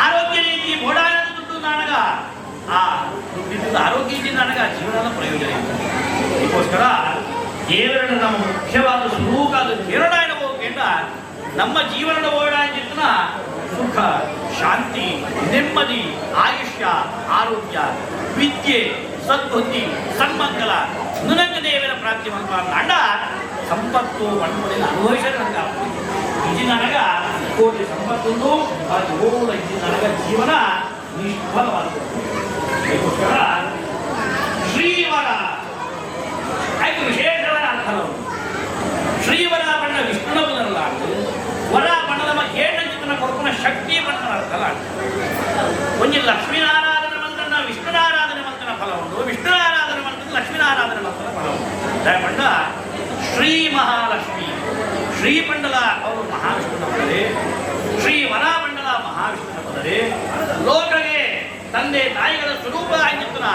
ಆರೋಗ್ಯ ರೀತಿ ಓಡಾಡದ ದುಡ್ಡು ನನಗ ಆ ದುಡ್ಡಿದ್ದು ಆರೋಗ್ಯ ಇದ್ದು ನನಗ ಜೀವನದ ಪ್ರಯೋಜನ ಇದೆ ಅದಕ್ಕೋಸ್ಕರ ದೇವರನ್ನು ನಮ್ಮ ಮುಖ್ಯವಾದ ಸ್ವರೂಪ ಅದು ನಿರ್ಣಯನ ಹೋಗೇಂದ್ರ ನಮ್ಮ ಜೀವನದ ಓಡಾಡಿನ ಸುಖ ಶಾಂತಿ ನೆಮ್ಮದಿ ಆಯುಷ್ಯ ಆರೋಗ್ಯ ವಿದ್ಯೆ ಸದ್ಬುದ್ಧಿ ಸನ್ಮಂಗಲ ನನಗೆ ದೇವರ ಪ್ರಾಪ್ತಿ ಅಂಡ ಸಂಪತ್ತು ಮಣ್ಣುಗಳಿಂದ ಅನುಭವಿಸಲು ನನಗೆ ಆಗ್ತದೆ ಇದು ನನಗ ಕೋಟಿ ಸಂಪತ್ತು ಅದು ಓಡ ಇದು ನನಗ ಜೀವನ ನಿಷ್ಫಲವಾದ ಶ್ರೀವರ ಆಯ್ತು ವಿಶೇಷವಾದ ಅರ್ಥ ಶ್ರೀವರ ಬಣ್ಣ ವಿಷ್ಣುನ ಬದಲಾಗ್ತದೆ ವರ ಬಣ್ಣದ ಏನ ಕೊರಪನ ಶಕ್ತಿ ಬಣ್ಣದ ಅರ್ಥಲ್ಲ ಒಂದು ಲಕ್ಷ್ಮೀನಾರಾಧನೆ ಮಂತ್ರನ ವಿಷ್ಣುನಾರಾಧನೆ ಮಂತ್ರನ ಫಲ ಉಂಟು ವಿಷ್ಣುನಾರಾಧನೆ ಮಂತ್ರ ಲಕ್ಷ್ಮೀನಾರಾಧನೆ ಮಂತ್ರನ ಫಲ ಉಂಟು ದಯಮಂಡ ಶ್ರೀ ಮಹಾಲಕ್ಷ್ಮಿ ಶ್ರೀಮಂಡಲ ಅವರು ಮಹಾವಿಷ್ಣುನ ಪದರೆ ಶ್ರೀ ವರಾಮಂಡಲ ಮಹಾವಿಷ್ಣುನ ಪದರೆ ಲೋಕಗೆ ತಂದೆ ತಾಯಿಗಳ ಸ್ವರೂಪ ಆಗಿತ್ತನ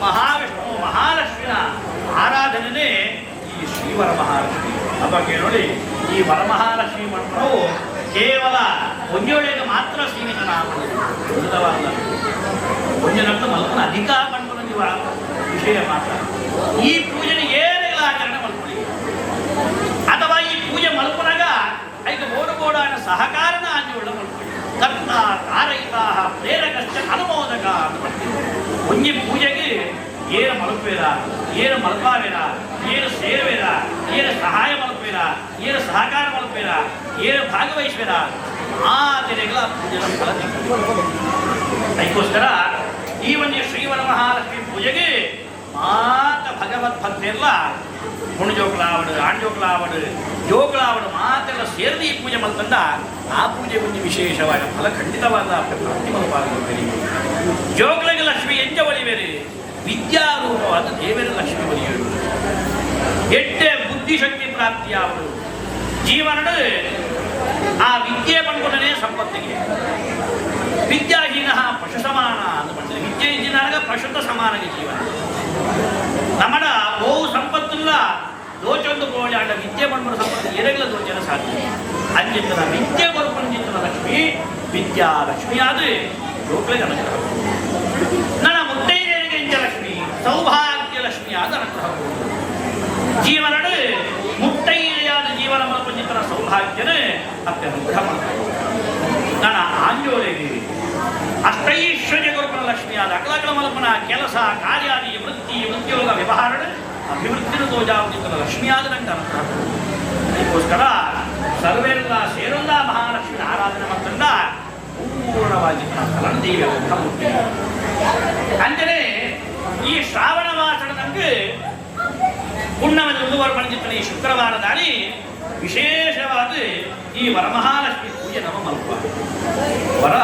ಮಹಾವಿಷ್ಣು ಮಹಾಲಕ್ಷ್ಮಿನ ಆರಾಧನೆ ಈ ಶ್ರೀವರ ಮಹಾಲಕ್ಷ್ಮಿ ಹಬ್ಬಕ್ಕೆ ನೋಡಿ ಈ ವರಮಹಾಲಕ್ಷ್ಮಿ ಮಂತ್ರವು ಕೇವಲ ಒಂಜೋಳಿಗೆ ಮಾತ್ರ ಸೀಮಿತನಾಗಲ್ಲ ಒಂಜನಂತ ಮಲ್ಪನ ಅಧಿಕ ಮಂಡಲ ವಿಷಯ ಮಾತ್ರ ಈ ಪೂಜೆಗೆ ಏನೆಲ್ಲ ಆಚರಣೆ ಮಲ್ಪಡಿ ಅಥವಾ ಈ ಪೂಜೆ ಮಲ್ಪನಾಗ ಐದು ಬೋಡ ಸಹಕಾರನ ಅಂಜುಳ್ಳ ಮಲ್ಪಡಿ ಕರ್ತ ಕಾರಯಿತ ಪ್ರೇರಕಶ್ಚ ಅನುಮೋದಕ ಅಂತ ಬರ್ತೀವಿ ಒಂಜಿ ಪೂಜೆಗೆ ಏನು ಮಲಪೇರ ಏನು ಮಲ್ಪಾವೇರ ಏನು ಸೇರುವೇರ ಏನು ಸಹಾಯ ಮಲ್ಪೇರ ಏನು ಸಹಕಾರ ಮಲ್ಪೇರ ಏನು ಭಾಗವಹಿಸುವೇರ ಆ ತೆರೆಗಳ ಪೂಜೆನ ಫಲ ಅದಕ್ಕೋಸ್ಕರ ಈ ಒಂದು ಶ್ರೀವರ ಮಹಾಲಕ್ಷ್ಮಿ ಪೂಜೆಗೆ ಮಾತ ಭಗವದ್ಭಕ್ತೆಲ್ಲ ಕುಣಜೋಕ್ಲಾವಡು ಆಂಜೋಕ್ಲಾವಡು ಜೋಕ್ಲಾವಡು ಮಾತೆಲ್ಲ ಸೇರಿದ ಈ ಪೂಜೆ ಮಲ್ತಂದ ಆ ಪೂಜೆ ಒಂದು ವಿಶೇಷವಾದ ಫಲ ಖಂಡಿತವಾದ ಪ್ರತಿಮಲವಾಗುತ್ತದೆ ಜೋಕ್ಲಗೆ ಲಕ್ಷ್ಮಿ ಎಂಜ ಒಲಿಬೇರೆ ವಿದ್ಯಾರೂಪವಾದ ದೇವರ ಲಕ್ಷ್ಮಿ ಒಲಿಯರು ಎಟ್ಟೆ ಬುದ್ಧಿಶಕ್ತಿ ಪ್ರಾಪ್ತಿಯಾವರು ಜೀವನ ಆ ವಿದ್ಯೆ ಪಡ್ಕೊಂಡೇ ಸಂಪತ್ತಿಗೆ ವಿದ್ಯಾಹೀನ ಪಶು ಸಮಾನ ಅಂತ ಮಾಡ್ತಾರೆ ವಿದ್ಯೆ ಇದ್ದಿನಾಗ ಪಶುತ ಸಮಾನಗೆ ಜೀವನ ನಮ್ಮಡ ಬಹು ಸಂಪತ್ತಿಲ್ಲ ದೋಚೊಂದು ಕೋಳಿ ಆಡ ವಿದ್ಯೆ ಪಡ್ಕೊಂಡು ಸಂಪತ್ತು ಎರಗಲ ದೋಚನ ಸಾಧ್ಯ ಅಂಚಿತ್ತನ ವಿದ್ಯೆ ಕೊರ್ಕೊಂಡಿತ್ತನ ಲಕ್ಷ್ಮಿ ವಿದ್ಯಾಲಕ್ಷ್ಮಿ ಆದ್ರೆ ಲೋಕಗಳಿಗೆ ಅನುಗ್ರಹ ನನ್ನ ಮುತ್ತೈದೆಯರಿಗೆ ಇಂಚ ಲಕ್ಷ್ಮಿ ಸೌಭಾಗ್ಯ ಲಕ್ಷ್ಮಿ ಆದ ಅನುಗ್ರಹ ಜೀವನ ಮುತ್ತೈದೆಯಾದ ಜೀವನ ಮಲ್ಪಂಚಿತ್ತನ ಸೌಭಾಗ್ಯನ ಅತ್ತೆ ಅನುಗ್ರಹ ನನ್ನ ಆಂಜೋಳಿಗೆ ಅಷ್ಟೈಶ್ವರ್ಯ ಕೊರಪನ ಲಕ್ಷ್ಮಿಯಾದ ಅಕಲಕಲ ಮಲ್ಪನ ಕೆಲಸ ಕಾರ್ಯಾದಿ ವೃತ್ತಿ ಉದ್ಯೋಗ ವ್ಯವಹಾರ ಅಭಿವೃದ್ಧಿನ ತೋಜಾವುದಿತ್ತನ ಲಕ್ಷ್ಮಿಯಾದ ನಂಗೆ ಅನುಗ್ರಹ ಅದಕ್ಕೋಸ್ಕರ ಸರ್ವೆಲ್ಲ ಸೇರಲ್ಲ ಮಹಾಲಕ್ಷ್ಮಿ ಆರಾಧನೆ ಮಾಡ್ಕೊಂಡ ಪೂರ್ಣವಾಗಿ ಫಲನ ದೇವಿ ಮುಟ್ಟಿ ಅಂದರೆ ಈ ಶ್ರಾವಣ ಮಾಸದಂಗೆ ಪುಣ್ಯವನ್ನು ಮುಂದುವರ್ಪಣಿಸುತ್ತಾನೆ ಈ ಶುಕ್ರವಾರ ದಾಳಿ ವಿಶೇಷವಾದ ಈ ವರಮಹಾಲಕ್ಷ್ಮಿ ಪೂಜೆ ನಮ್ಮ ಮಲ್ಪ ವರ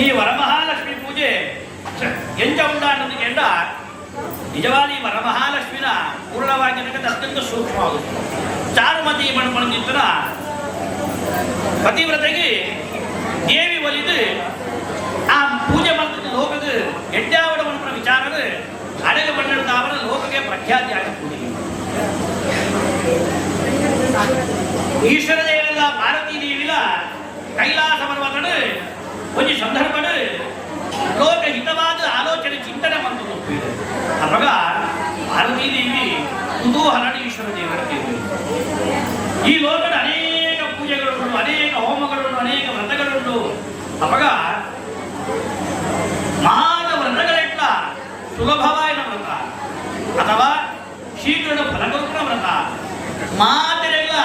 ಈ ವರಮಹಾಲಕ್ಷ್ಮಿ ಪೂಜೆ ಎಂಜ ಉಂಟಾಡೋದು ಎಂದ ನಿಜವಾದ ಈ ವರಮಹಾಲಕ್ಷ್ಮಿನ ಪೂರ್ಣವಾಗಿ ಅತ್ಯಂತ ಸೂಕ್ಷ್ಮವಾಗುತ್ತೆ ಚಾರುಮತಿ ಮಣ್ಪಣಿತರ ಪತಿವ್ರತೆಗೆ ದೇವಿ ಒಲಿದು ಆ ಪೂಜೆ ಮಾಡ್ತಿದ್ದ ಲೋಕದ ಎಡ್ಡಾವಡ ಮಣ್ಪನ ವಿಚಾರದ ಅಡಗ ಮಣ್ಣಿಡ್ತಾವರ ಲೋಕಕ್ಕೆ ಪ್ರಖ್ಯಾತಿಯಾಗಿ ಪೂಜೆ ಈಶ್ವರ ದೇವಲ್ಲ ಭಾರತೀ ದೇವಿಲ ಕೈಲಾಸ ಪರ್ವತಡು ಒಂದು ಸಂದರ್ಭಡು ಲೋಕ ಹಿತವಾದ ಆಲೋಚನೆ ಚಿಂತನೆ ಬಂದು ಅವಾಗ ಭಾರತೀ ದೇವಿ ಕುತೂಹಲ ಈಶ್ವರ ದೇವರ ದೇವಿ ಈ ಲೋಕದ ಅನೇಕ ಪೂಜೆಗಳುಂಟು ಅನೇಕ ಹೋಮಗಳುಂಟು ಅನೇಕ ವ್ರತಗಳುಂಟು ಅವಾಗ ಮಾದ ವ್ರತಗಳೆಟ್ಲ ಸುಲಭವಾದ ವ್ರತ ಅಥವಾ ಶೀಘ್ರ ಫಲಕರುಣ ವ್ರತ ಮಾತೆರೆಲ್ಲ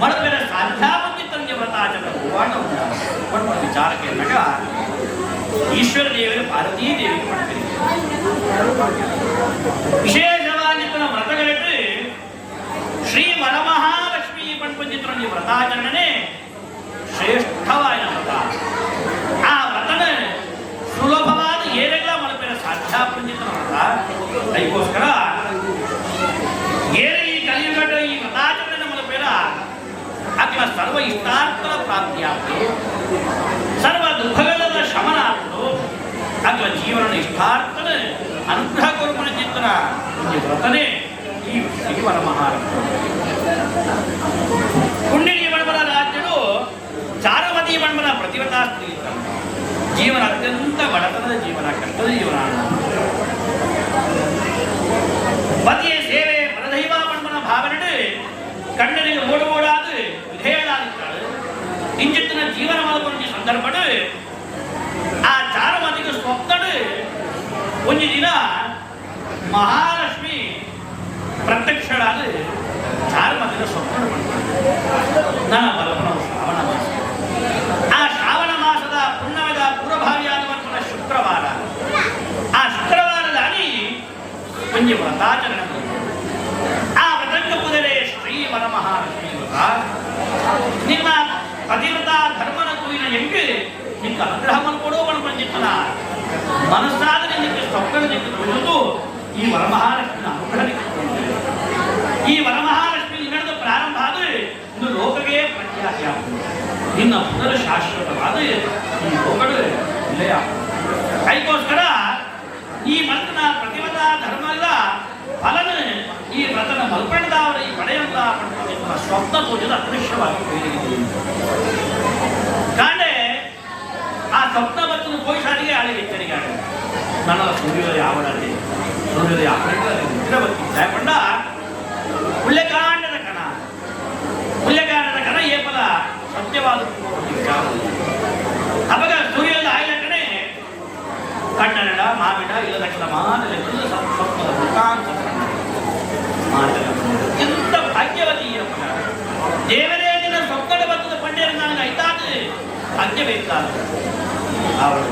ಮಳಪೆರ ಸಾಧ್ಯ ಬಂದಿತ್ತಂಗೆ ವ್ರತ ಆಚರಣೆ ಹೋರಾಟ ವಿಚಾರಕ್ಕೆ ಅಂದಾಗ ಈಶ್ವರ ದೇವರ ಭಾರತೀ ದೇವಿಗೆ ಮಾಡ್ತೀರಿ ವಿಶೇಷವಾಗಿ ವ್ರತಗಳಿಟ್ಟು ಶ್ರೀ ವರಮಹಾಲಕ್ಷ್ಮಿ ಪಂಪಂಚಿತ್ರ ವ್ರತಾಚರಣೆ ಶ್ರೇಷ್ಠವಾದ ವ್ರತ ಆ ವ್ರತನ ಸುಲಭವಾದ ಏನೆಲ್ಲ ಮಳಪೆರ ಸಾಧ್ಯ ಪಂಚಿತ್ರ ವ್ರತ ಅದಕ್ಕೋಸ್ಕರ ಏನೇ ಈ ಕಲಿಯುಗದ ಈ ವ್ರತಾಚರಣೆ ಮಳಪೆರ ಅಕ್ಲ ಸರ್ವ ಇಷ್ಟಾರ್ಥಗಳ ಪ್ರಾಪ್ತಿಯಾಗ್ತದೆ ಸರ್ವ ದುಃಖಗಳ ಶಮನ ಆಗ್ತದೆ ಅಕ್ಲ ಜೀವನ ಇಷ್ಟಾರ್ಥನ ಅನುಗ್ರಹ ಕೊರಪನ ಚಿತ್ತನ ಈ ವ್ರತನೇ ಈ ಶ್ರೀವರ ಮಹಾಲಕ್ಷ್ಮಿ ಪುಣ್ಯನಿ ಬಣಬಲ ರಾಜ್ಯರು ಚಾರುಮತಿ ಬಣಬಲ ಪ್ರತಿಭಟಾ ಸ್ತ್ರೀ ಜೀವನ ಅತ್ಯಂತ ಬಡತನದ ಜೀವನ ಕಷ್ಟದ ಜೀವನ ಪತಿಯ ಸೇವೆ ಪರದೈವ ಬಣಬಲ ಭಾವನೆ ಕಣ್ಣನಿಗೆ ಓಡೋಡಾದ ವಿಧೇಯಳಾಗಿದ್ದಾಳೆ ಇಂಚಿತ್ತಿನ ಜೀವನ ಮಲ್ಕೊಂಡು ಸಂದರ್ಭ ಆ ಚಾರುಮತಿಗೆ ಸ್ವಪ್ನಡು ಒಂದು ದಿನ ಮಹಾಲಕ್ಷ್ಮಿ ಪ್ರತ್ಯಕ್ಷಳಾದ ಚಾರುಮತಿಗೆ ಸ್ವಪ್ನ ನನ್ನ ಬಲಪನ ಶ್ರಾವಣ ಮಾಸ ಆ ಶ್ರಾವಣ ಮಾಸದ ಪುಣ್ಯದ ಪೂರ್ವಭಾವಿಯಾದ ಶುಕ್ರವಾರ ಮುಂಜೆ ವ್ರತಾಚರಣೆ ಆ ವ್ರತಕ್ಕೆ ಮೊದಲೇ ಶ್ರೀ ವರಮಹಾಲಕ್ಷ್ಮಿ ವ್ರತ ನಿನ್ನ ಪತಿವ್ರತ ಧರ್ಮನ ಕುರಿನ ಹೆಂಗೆ ನಿಂಗೆ ಅನುಗ್ರಹ ಕೊಡುವವನು ಬಂದಿತ್ತನ ಮನಸ್ಸಾದರೆ ನಿಮಗೆ ಸ್ವಪ್ನದಿಂದ ಕೊಡುವುದು ಈ ವರಮಹಾಲಕ್ಷ್ಮಿನ ಅನುಗ್ರಹ. ಈ ವರಮಹಾಲಕ್ಷ್ಮಿ ನಡೆದ ಪ್ರಾರಂಭ ಆದರೆ ಇದು ಲೋಕವೇ ಪ್ರಖ್ಯಾತಿಯಾಗುವುದು. ನಿನ್ನ ಪುನರ್ ಶಾಶ್ವತವಾದ ಈ ಲೋಕಗಳು ವಿಲಯ. ಅದಕ್ಕೋಸ್ಕರ ಈ ಮಂತ್ರನ ಪ್ರತಿವತ ಧರ್ಮ ಎಲ್ಲ ಫಲನ ಈ ವ್ರತನ ಮಲ್ಪಣದವರ ಈ ಪಡೆಯಲ್ಲ ಪಡ್ಕೊಂಡಿರುವ ಸ್ವಪ್ನ ತೋಜದ ಅದೃಶ್ಯವಾಗಿ ಬೇಡಿದೆ ಕಾಂಡೆ ಆ ಸ್ವಪ್ನ ಮತ್ತು ಪೋಷಾರಿಗೆ ಆಳಿ ಎಚ್ಚರಿಕೆ ಆಗಿದೆ. ನನ್ನ ಸೂರ್ಯೋದಯ ಯಾವಡಲ್ಲಿ ಸೂರ್ಯೋದಯ ನಿದ್ರವತ್ತಿ ಸಾಯಕೊಂಡ ಹುಲ್ಲೆಕಾಂಡದ ಕಣ ಹುಲ್ಲೆಕಾಂಡದ ಕಣ ಏಪಲ ಸತ್ಯವಾದ ಅವಾಗ ಸೂರ್ಯೋದಯ ಆಯ್ಲ ಕಡೆ ಕಣ್ಣನಡ ಮಾವಿಡ ಇಲ್ಲದ ಕೆಲ ಮಾನಲೆಲ್ಲ ಸ್ವಪ್ನದ ಮುಖಾಂತ ಎಂತ ಭಾಗ್ಯವತಿ ದೇವರೇ ನಿನ್ನ ಸ್ವಪ್ನದ ಬತ್ತದ ಪಂಡ್ಯರ ನನಗೆ ಐತಾದ ಭಾಗ್ಯ ಬೇಕಾದ ಅವಳು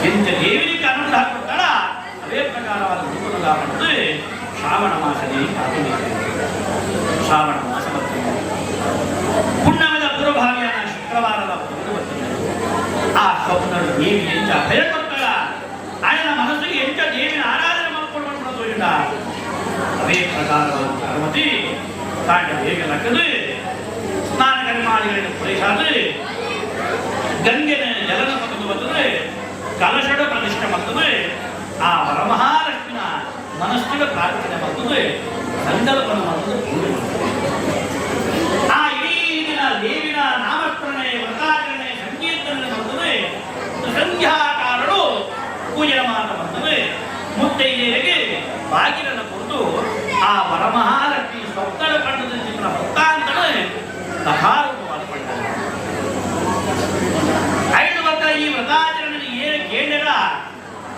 ಎಂತ ದೇವರಿಗೆ ಅನುಗ್ರಹ ಕೊಡ್ತಾಳ ಅದೇ ಪ್ರಕಾರವಾದ ಗುರುಕುಲ ಪಡೆದು ಶ್ರಾವಣ ಮಾಸದಲ್ಲಿ ಶ್ರಾವಣ ಮಾಸ ಬರ್ತದೆ. ಪುಣ್ಯಮದ ಪೂರ್ವಭಾವಿಯಾದ ಶುಕ್ರವಾರದ ಬರ್ತದೆ. ಆ ಸ್ವಪ್ನ ದೇವಿ ಎಂಚ ಭಯ ಕೊಡ್ತಾಳ ఆయన మనసుకి ఎంత దేవిని ఆరాధన ಮಾಡ್ಕೊಂಡು ತೋರಿದ ಅವೇ ಪ್ರಕಾರವಾದ ಪಾರ್ವತಿ ಕಾಂಡ ಹೇಗೆ ಲಕ್ಕದು ಸ್ನಾನ ಕರ್ಮಾದಿಗಳನ್ನು ಪೂರೈಸಾದು ಗಂಗೆನ ಜಲನ ಪಕ್ಕದ ಬರ್ತದೆ ಕಲಶಡ ಪ್ರತಿಷ್ಠೆ ಬರ್ತದೆ. ಆ ವರಮಹಾಲಕ್ಷ್ಮಿನ ಮನಸ್ಸಿನ ಪ್ರಾರ್ಥನೆ ಬರ್ತದೆ ಸಂಕಲ್ಪನ ಬರ್ತದೆ. ಆ ಇಡೀ ದಿನ ದೇವಿನ ನಾಮಸ್ಮರಣೆ ವ್ರತಾಚರಣೆ ಸಂಕೀರ್ತನೆ ಬರ್ತದೆ. ಸಂಧ್ಯಾಕಾರರು ಪೂಜೆ ಮಾತ ಬರ್ತದೆ. ಮುತ್ತೈದೆಯರಿಗೆ ಬಾಗಿಲನ್ನು ಕುರಿತು ಆ ವರಮಹಾಲಕ್ಷ್ಮಿ ಸ್ವಪ್ನದ ಕಂಡದ ಚಿತ್ರ ಭಕ್ತಾಂತನೇ ಕಥಾರೂಪವಾದ ಪಡ್ತಾರೆ. ಐದು ವರ್ಷ ಈ ವ್ರತಾಚರಣೆ ಏನು ಕೇಳಿರ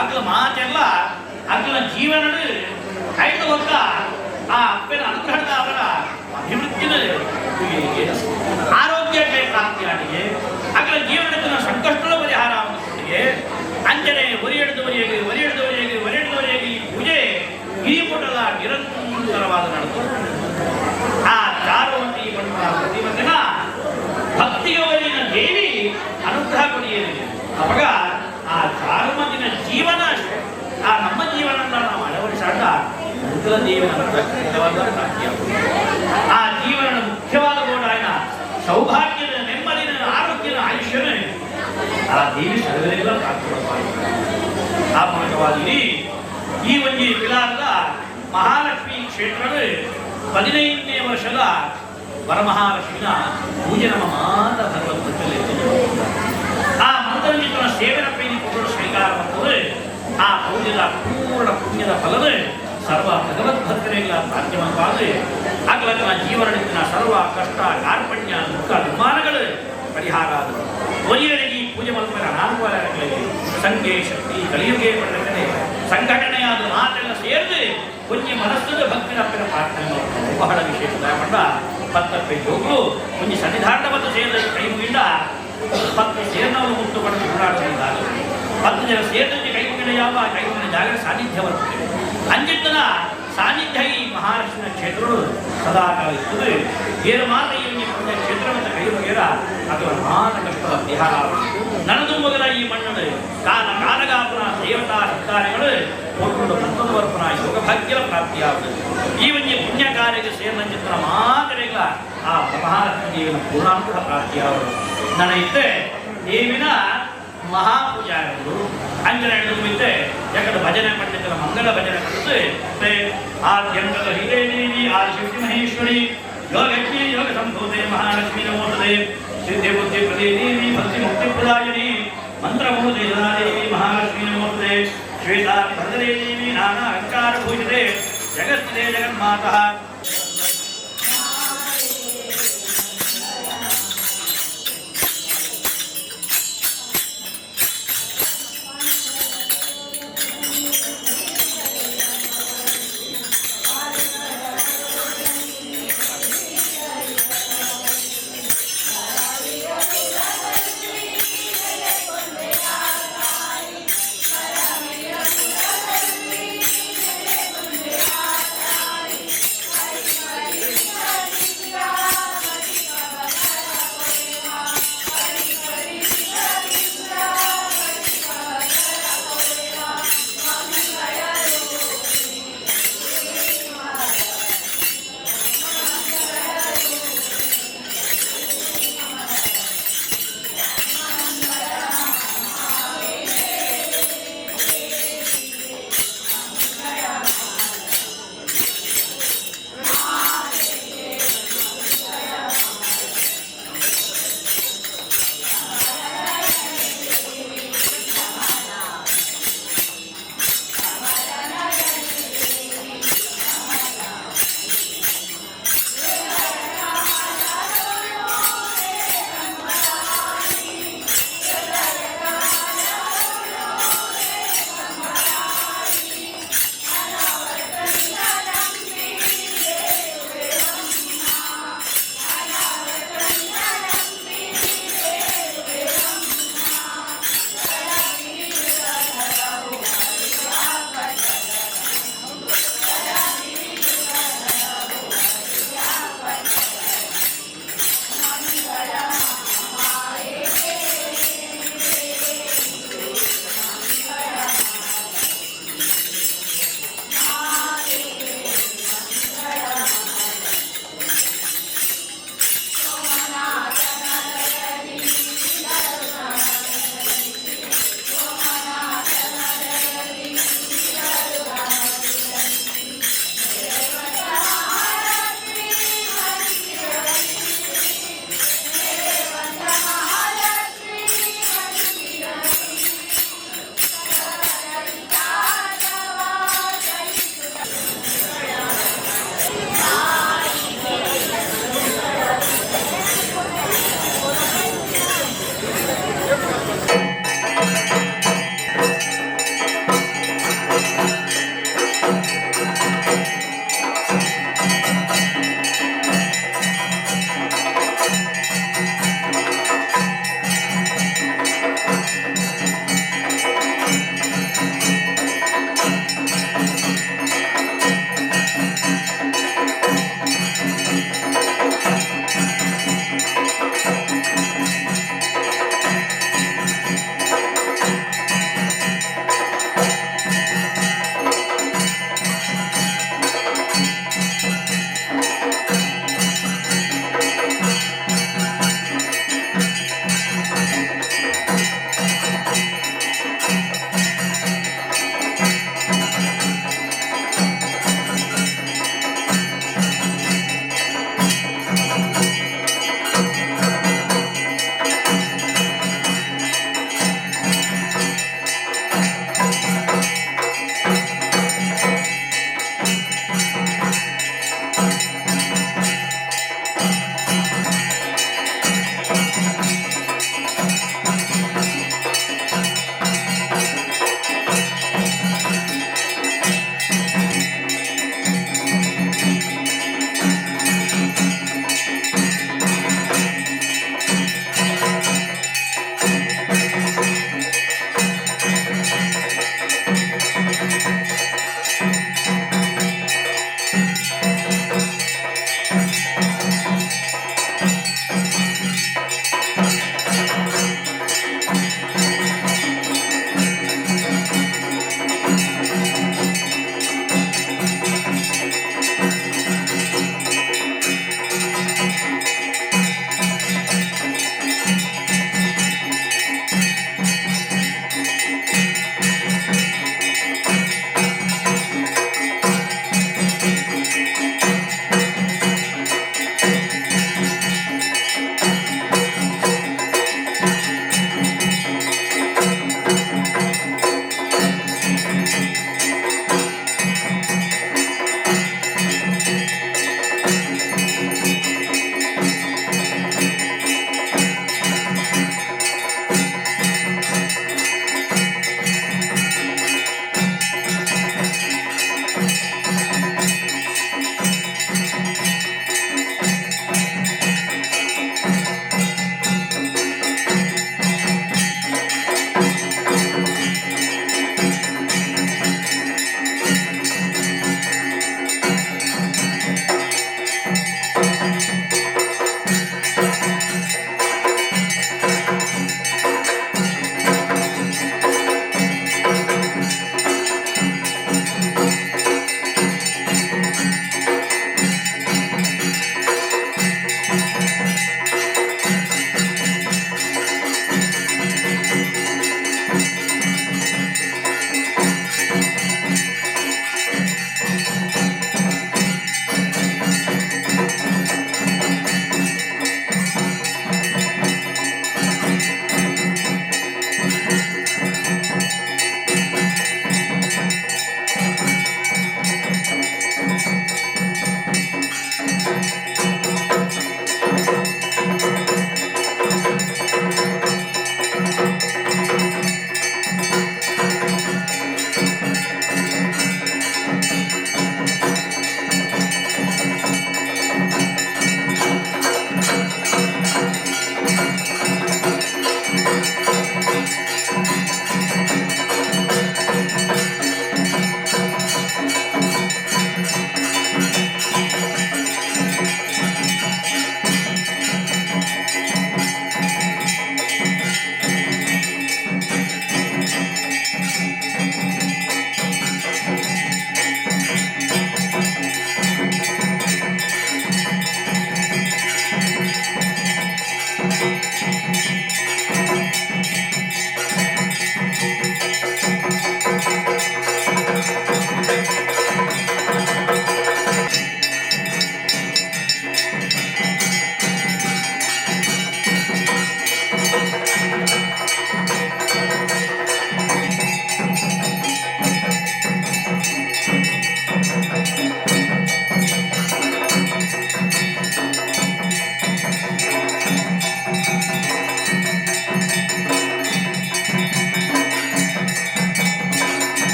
ಅಗ್ಲ ಮಾತೆಲ್ಲ ಅಗ್ಲ ಜೀವನ ಐದು ವರ್ಷ ಆ ಅಪ್ಪನ ಅನುಗ್ರಹದ ಅವರ ಅಭಿವೃದ್ಧಿನ ಆರೋಗ್ಯಕ್ಕೆ ಪ್ರಾಪ್ತಿಯಾಗಿದೆ. ಅಗ್ಲ ಜೀವನದ ಸಂಕಷ್ಟದ ಪರಿಹಾರವನ್ನು ಕೊಟ್ಟಿಗೆ ಅಂಜನೆ ಒರಿಯಡದವರೆಗೆ ಈ ಪೂಜೆ ಈ ಕೂಟದ ನಿರಂತರವಾದ ನಡೆದು ಆ ಚಾರುವಂತಿ ಪ್ರತಿಮಂದಿನ ಭಕ್ತಿಗೆ ಒಲಿನ ದೇವಿ ಅನುಗ್ರಹ ಕೊಡಿಯಲಿದೆ. ಅವಾಗ ಆ ಚಾರುಮಂದಿನ ಜೀವನ ಆ ನಮ್ಮ ಜೀವನದಿಂದ ನಾವು ಅಳವಡಿಸಾಟ ಮುಗ್ಲ ದೇವಿನ ಪ್ರಾಪ್ತಿಯಾಗುವುದು. ಆ ಜೀವನದ ಮುಖ್ಯವಾದ ಗೋಡಾಯನ ಸೌಭಾಗ್ಯದ ನೆಮ್ಮದಿನ ಆರೋಗ್ಯದ ಆಯುಷ್ಯನ ಆ ದೇವಿ ಸರ್ವರೆಲ್ಲ ಪ್ರಾಪ್ತಿಯಾಗುವುದು. ಆ ಮೂಲಕವಾಗಿ ಈ ಒಂದು ಪಿಲಾರದ ಮಹಾಲಕ್ಷ್ಮಿ ಕ್ಷೇತ್ರದ 15ನೇ ವರ್ಷದ ವರಮಹಾಲಕ್ಷ್ಮಿನ ಪೂಜೆ ನಮ್ಮ ಮಾತ ಭಗವಂತನಲ್ಲಿ ಆ ಮಂತ್ರಜಿತನ ಸೇವನ ಪೈನಿ ಕೊಡಲು ಸ್ವೀಕಾರ ಮಾಡುತ್ತದೆ. ಆ ಪೂಜೆದ ಪೂರ್ಣ ಪುಣ್ಯದ ಫಲದ ಸರ್ವ ಭಗವದ್ಭಕ್ತರಿಗೆಲ್ಲ ಸಾಧ್ಯವಾದ ಆಗ್ಲನ್ನ ಜೀವನದ ಸರ್ವ ಕಷ್ಟ ಕಾರ್ಪಣ್ಯ ದುಃಖ ದುಮ್ಮಾನಗಳು ಪರಿಹಾರ ಆದವು. ಒಲಿಯರಿಗೆ ಪೂಜೆ ಮಲ್ಪರ ನಾಲ್ಕುವರೆಗಳಿಗೆ ಸಂಖ್ಯೆ ಶಕ್ತಿ ಕಲಿಯುಗೆ ಪಡೆದರೆ ಸಂಘಟನೆಯಾದ ಮಾತೆಲ್ಲ ಸೇರಿದು ಒಂಜಿ ಮನಸ್ಸದ ಭಕ್ತಿರಪ್ಪನ ಪ್ರಾರ್ಥನೆ ಮಾಡುತ್ತಾರೆ. ಬಹಳ ವಿಶೇಷ ಪಂಡ 10 ಹೋಗಲು ಒಂಜಿ ಸನ್ನಿಧಾನ ಮತ್ತು ಸೇರಿದ ಕೈ ಮುಗಿಂದ 10 ಸೇರಿನವರು ಮುಟ್ಟು ಪಡೆದು ಓಡಾಡುತ್ತಿದ್ದಾರೆ. 10 ಜನ ಸೇರಿದಂತೆ ಕೈ ಮುಗಿದ ಯಾವ ಕೈ ಮುಗಿದ ಜಾಗ ಸಾನ್ನಿಧ್ಯ ಬರುತ್ತದೆ. ಅಂಜಿತ್ತನ ಸಾನ್ನಿಧ್ಯ ಈ ಮಹಾಲಕ್ಷ್ಮಿಯ ಕ್ಷೇತ್ರಗಳು ಸದಾ ಕಾಲ ಇರ್ತದೆ. ಏನು ಮಾತ್ರ ಈ ಪುಣ್ಯ ಕ್ಷೇತ್ರವನ್ನು ಕೈ ಮುಗಿಯರ ಅಥವಾ ಮಾನ ಕಷ್ಟದ ಪರಿಹಾರ ನಡೆದು ಮೊದಲ ಈ ಮಣ್ಣು ಕಾಲಗಾಪುರ ದೇವತಾ ಸತ್ಕಾರ್ಯಗಳು ಒಟ್ಟು ಮತ್ತೊಂದು ಯೋಗ ಭಾಗ್ಯದ ಪ್ರಾಪ್ತಿಯಾಗುತ್ತದೆ. ಈ ಒಂದು ಪುಣ್ಯ ಕಾರ್ಯಕ್ಕೆ ಸೇರಿದ ಚಿತ್ರ ಮಾತರೆಗಳ ಆ ಮಹಾಲಕ್ಷ್ಮಿ ದೇವಿನ ಪೂರ್ಣಾಂಕದ ಪ್ರಾಪ್ತಿಯಾಗುವುದು. ನನ್ನ ಇದ್ದೆ ದೇವಿನ ಮಹಾಪೂಜಾರಿಗಳು ಅಂಜನೆ ಯಾಕಂದ್ರೆ ಭಜನೆ ಪಂಡಿತರ ಮಂಗಲ ಭಜನೆ ಪಡಿಸಿ ಆದ್ಯಂತದ ಹಿರೇ ದೇವಿ ಆದಿಶಕ್ತಿ ಮಹೇಶ್ವರಿ ಯೋಗಜ್ಞೆ ಯೋಗ ಸಂಭೂತೆ ಮಹಾಲಕ್ಷ್ಮಿ ನಮೋಸ್ತೇ ಸಿದ್ಧಿ ಬುದ್ಧಿ ಪ್ರದೇ ದೇವಿ ಭಕ್ತಿ ಮುಕ್ತಿ ಪ್ರದಾಯಿನಿ ಮಂತ್ರಮೂರ್ತಿ ದೇವಿ ಮಹಾಲಕ್ಷ್ಮಿ ನಮೋಸ್ತೇ ಶ್ವೇತಾ ಭದ್ರೇ ದೇವಿ ನಾನಾ ಅಲಂಕಾರ ಭೂಷಿತೆ ಜಗತ್ತಿದೆ ಜಗನ್ಮಾತಃ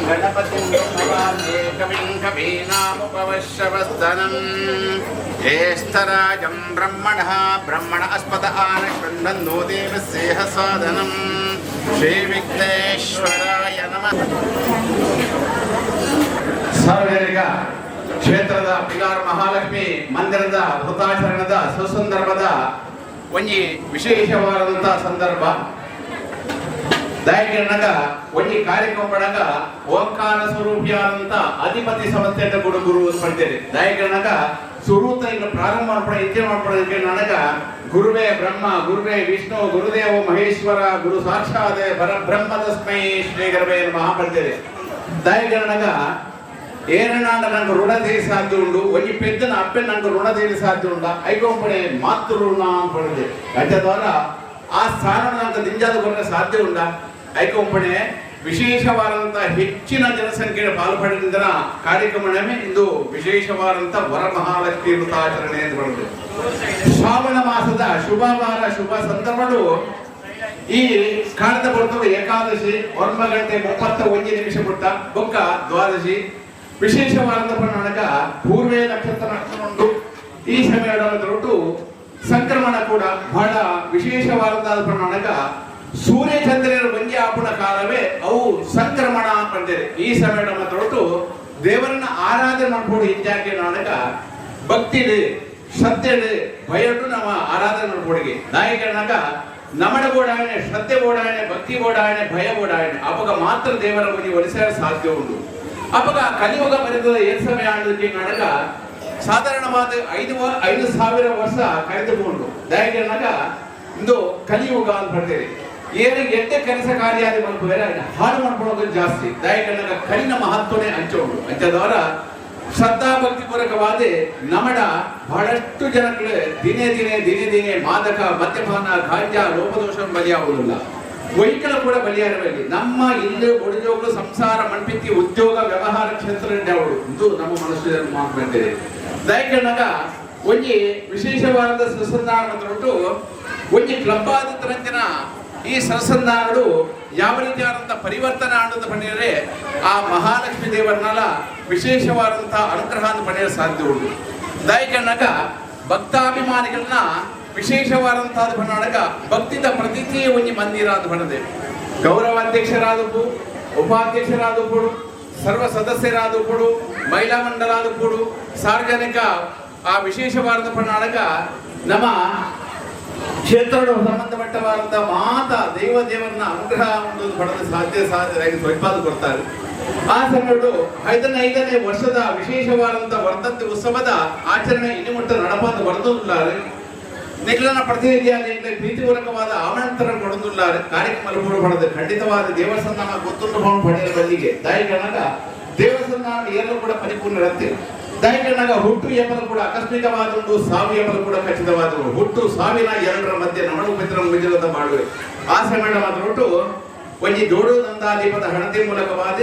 गणपतिं कविं कवीनामुपवश्यवस्तनम् ज्येष्ठराजं ब्रह्मणः ब्रह्मणस्पत आनशृण्वन्नो देवस्येह साधनम् श्रीविघ्नेश्वराय नमः. ಸಾರ್ವಜನಿಕ ಕ್ಷೇತ್ರದ ಪಿಲಾರ್ ಮಹಾಲಕ್ಷ್ಮಿ ಮಂದಿರದ ವೃತಾಚರಣದ ಸುಸಂದರ್ಭದ ಒಂಜಿ ವಿಶೇಷವಾದಂತಹ ಸಂದರ್ಭ ದಯಗಿರಣಗ ಒಂಜಿ ಕಾರ್ಯಕ್ರಮ ಪಡಗ ಓಂಕಾರ ಸ್ವರೂಪಿಯಾದಂತ ಅಧಿಪತಿ ಸಂಸ್ಥೆಯ ಗುರು ಪಡ್ತೇನೆ ದಯಗಿರಣಗ ಸುರೂತ ಇನ್ನು ಪ್ರಾರಂಭ ಮಾಡ್ಪಡ ಇಚ್ಛೆ ಮಾಡ್ಪಡೋದಕ್ಕೆ ನನಗ ಗುರುವೇ ಬ್ರಹ್ಮ ಗುರುವೇ ವಿಷ್ಣು ಗುರುದೇವ ಮಹೇಶ್ವರ ಗುರು ಸಾಕ್ಷಾತ್ ಪರಬ್ರಹ್ಮ ತಸ್ಮೈ ಶ್ರೀ ಗುರವೇ ನಮಃ ಪಡ್ತೇನೆ దయగణనగ ఏరనాడ నాకు రుణ తీరి సాధ్య ఉండు ఒయ్యి పెద్దన అప్పే నాకు రుణ తీరి సాధ్య ఉండ ఐకోంపడే మాతృ రుణ పడింది అంటే ద్వారా ಆ ಸ್ಥಾನ నాకు ದಿಂಜಾದುಕೊಂಡ ಸಾಧ್ಯ ಉಂಡ ಐಕೋಂಪಡೆ ವಿಶೇಷವಾದಂತಹ ಹೆಚ್ಚಿನ ಜನಸಂಖ್ಯೆಯ ಪಾಲ್ಪಡಿದ ಕಾರ್ಯಕ್ರಮವೇ ಇಂದು ವಿಶೇಷವಾದಂತ ವರಮಹಾಲಕ್ಷ್ಮಿ ವೃತಾಚರಣೆ ಎಂದು ಬರುತ್ತದೆ. ಶ್ರಾವಣ ಮಾಸದ ಶುಭವಾರ ಶುಭ ಸಂದರ್ಭಗಳು ಈ ಕಾಣದ ಬರ್ತವೆ ಏಕಾದಶಿ 1:31 ಬಿಟ್ಟ ಬೊಕ್ಕ ದ್ವಾದಶಿ ವಿಶೇಷವಾದ ಪ್ರಣಾಳಕ ಪೂರ್ವೇ ನಕ್ಷತ್ರ ನಕ್ಷತ್ರ ಈ ಸಮಯದೊಟ್ಟು ಸಂಕ್ರಮಣ ಕೂಡ ಬಹಳ ವಿಶೇಷವಾದ ಪ್ರಣಾಳಕ ಸೂರ್ಯ ಚಂದ್ರರ ಬಂಜಿ ಆಪುಣ ಕಾಲವೇ ಅವು ಸಂಕ್ರಮಣ ಬಂದಿದೆ. ಈ ಸಮಯದ ಮಾತ್ರೊಟ್ಟು ದೇವರನ್ನ ಆರಾಧನೆ ಮಾಡ್ಕೊಂಡು ಇದ್ದಾಕೆ ನಾಳಕ ಭಕ್ತಿಡು ಶ್ರದ್ಧೆಡು ಭಯಟ್ಟು ನಮ್ಮ ಆರಾಧನೆ ಮಾಡ್ಕೊಡಿಗೆ ನಾಯಕನಾಗ ನಮಡ ಬೋಡಾಯಣೆ ಶ್ರದ್ಧೆ ಬೋಡಾಯಣೆ ಭಕ್ತಿ ಬೋಡಾಯಣೆ ಭಯ ಬೋಡಾಯಣೆ ಅಪಗ ಮಾತ್ರ ದೇವರ ಬಗ್ಗೆ ಒಲಿಸಲು ಸಾಧ್ಯ ಉಂಟು. ಅಪಗ ಕಲಿಯುಗ ಬರೆದ ಏನ್ ಸಮಯ ಆಡೋದಕ್ಕೆ ನಾಡಕ ಸಾಧಾರಣವಾದ 5,000 ವರ್ಷ ಕಳೆದುಕೊಂಡು ದಯಗನಾಗ ಇಂದು ಕಲಿಯುಗ ಅಂತ ಬರ್ತೇವೆ. ಏನು ಎಟ್ಟೆ ಕೆಲಸ ಕಾರ್ಯಾದಿ ಮಲ್ಪುವೇರ ಹಾಳು ಮಾಡ್ಕೊಳ್ಳೋದು ಜಾಸ್ತಿ ದಯಗನಾಗ ಕಲಿನ ಮಹತ್ವನೇ ಹಂಚೋಡು ಹಂಚದವರ ಶ್ರದ್ಧಾ ಭಕ್ತಿ ಪೂರ್ವಕವಾದ ನಮಡ ಬಹಳಷ್ಟು ಜನಗಳು ದಿನೇ ದಿನೇ ಮಾದಕ ಮದ್ಯಪಾನ ಗಾಂಜಾ ಲೋಪದೋಷ ಬಲಿಯಾಗುವುದಿಲ್ಲ. ವೈಕಲ ಕೂಡ ಬಲಿಯಾಗಬೇಕು. ನಮ್ಮ ಇಲ್ಲಿ ಒಡಿಜೋಗಳು ಸಂಸಾರ ಮಣ್ಪಿತ್ತಿ ಉದ್ಯೋಗ ವ್ಯವಹಾರ ಕ್ಷೇತ್ರ ಇದು ನಮ್ಮ ಮನುಷ್ಯರನ್ನು ಮಾತನಾಡ್ತೇವೆ. ದಯಕನಾಗ ಒಂಜಿ ವಿಶೇಷವಾದ ಸರಸಂಧಾನ ಉಂಟು. ಒಂಜಿ ಕ್ಲಬ್ ಆದಂತರ ಈ ಸರಸಂಧಾನಗಳು ಯಾವ ರೀತಿಯಾದಂಥ ಪರಿವರ್ತನೆ ಆಡೋದು ಪಡೆಯರೆ ಆ ಮಹಾಲಕ್ಷ್ಮಿ ದೇವರನ್ನೆಲ್ಲ ವಿಶೇಷವಾದಂತಹ ಅನುಗ್ರಹ ಪಡೆಯಲು ಸಾಧ್ಯ ಉಂಟು. ದಯಕನಾಗ ಭಕ್ತಾಭಿಮಾನಿಗಳನ್ನ ವಿಶೇಷವಾದಂತಹ ಬಣ್ಣಾಡಕ ಭಕ್ತಿದ ಪ್ರತೀತಿಯ ಒಂಜಿ ಮಂದಿರ ಅಂತ ಬಣ್ಣದೆ ಗೌರವಾಧ್ಯಕ್ಷರಾದಪ್ಪು ಉಪಾಧ್ಯಕ್ಷರಾದಪ್ಪುಡು ಸರ್ವ ಸದಸ್ಯರಾದಪ್ಪುಡು ಮಹಿಳಾ ಮಂಡಲಾದಪ್ಪುಡು ಸಾರ್ವಜನಿಕ ಆ ವಿಶೇಷವಾದ ಬಣ್ಣಾಡಕ ನಮ್ಮ ಕ್ಷೇತ್ರ ಸಂಬಂಧಪಟ್ಟವಾದಂತಹ ಮಾತ ದೇವರನ್ನ ಅನುಗ್ರಹ ಪಡೆದ ಸಾಧ್ಯ ಸ್ವಲ್ಪಾದ ಕೊಡ್ತಾರೆ. ಆ ಸಮಯಗಳು 5ನೇ ವರ್ಷದ ವಿಶೇಷವಾದಂತಹ ವರ್ಧಂತಿ ಉತ್ಸವದ ಆಚರಣೆ ಇನ್ನುಮಟ್ಟ ನಡಪಾದ ಬರೆದಿದ್ದಾರೆ. ನಿಖಲನ ಪ್ರತಿನಿಧಿಯಾಗಿ ಪ್ರೀತಿಪೂರ್ವಕವಾದ ಆಮಂತ್ರಣ ಕೊಡುವುದಿದ್ದಾರೆ. ಕಾರ್ಯಕ್ರಮ ಪಡೆದು ಖಂಡಿತವಾದ ದೇವಸ್ಥಾನ ಗೊತ್ತುಂಡು ಪಡೆಯಲು ಬಲ್ಲಿಗೆ ದಾಯಿಗನಾಗ ದೇವಸ್ಥಾನ ಎಲ್ಲೂ ಕೂಡ ಪರಿಪೂರ್ಣರಂತೆ ದಯಕನಾಗ ಹುಟ್ಟು ಎಂಬುದು ಕೂಡ ಆಕಸ್ಮಿಕವಾದುಂಟು, ಸಾವು ಎಂಬುದು ಕೂಡ ಖಚಿತವಾದವು. ಹುಟ್ಟು ಸಾವಿನ ಎರಡರ ಮಧ್ಯೆ ನಮಡು ಮಿತ್ರ ವಿಜಯದ ಮಾಡುವೆ. ಆ ಸಮಯ ಮಾತ್ರ ಹುಟ್ಟು ಒಂಜಿ ಜೋಡು ನಂದಾ ದೀಪದ ಹಣತೆ ಮೂಲಕವಾದ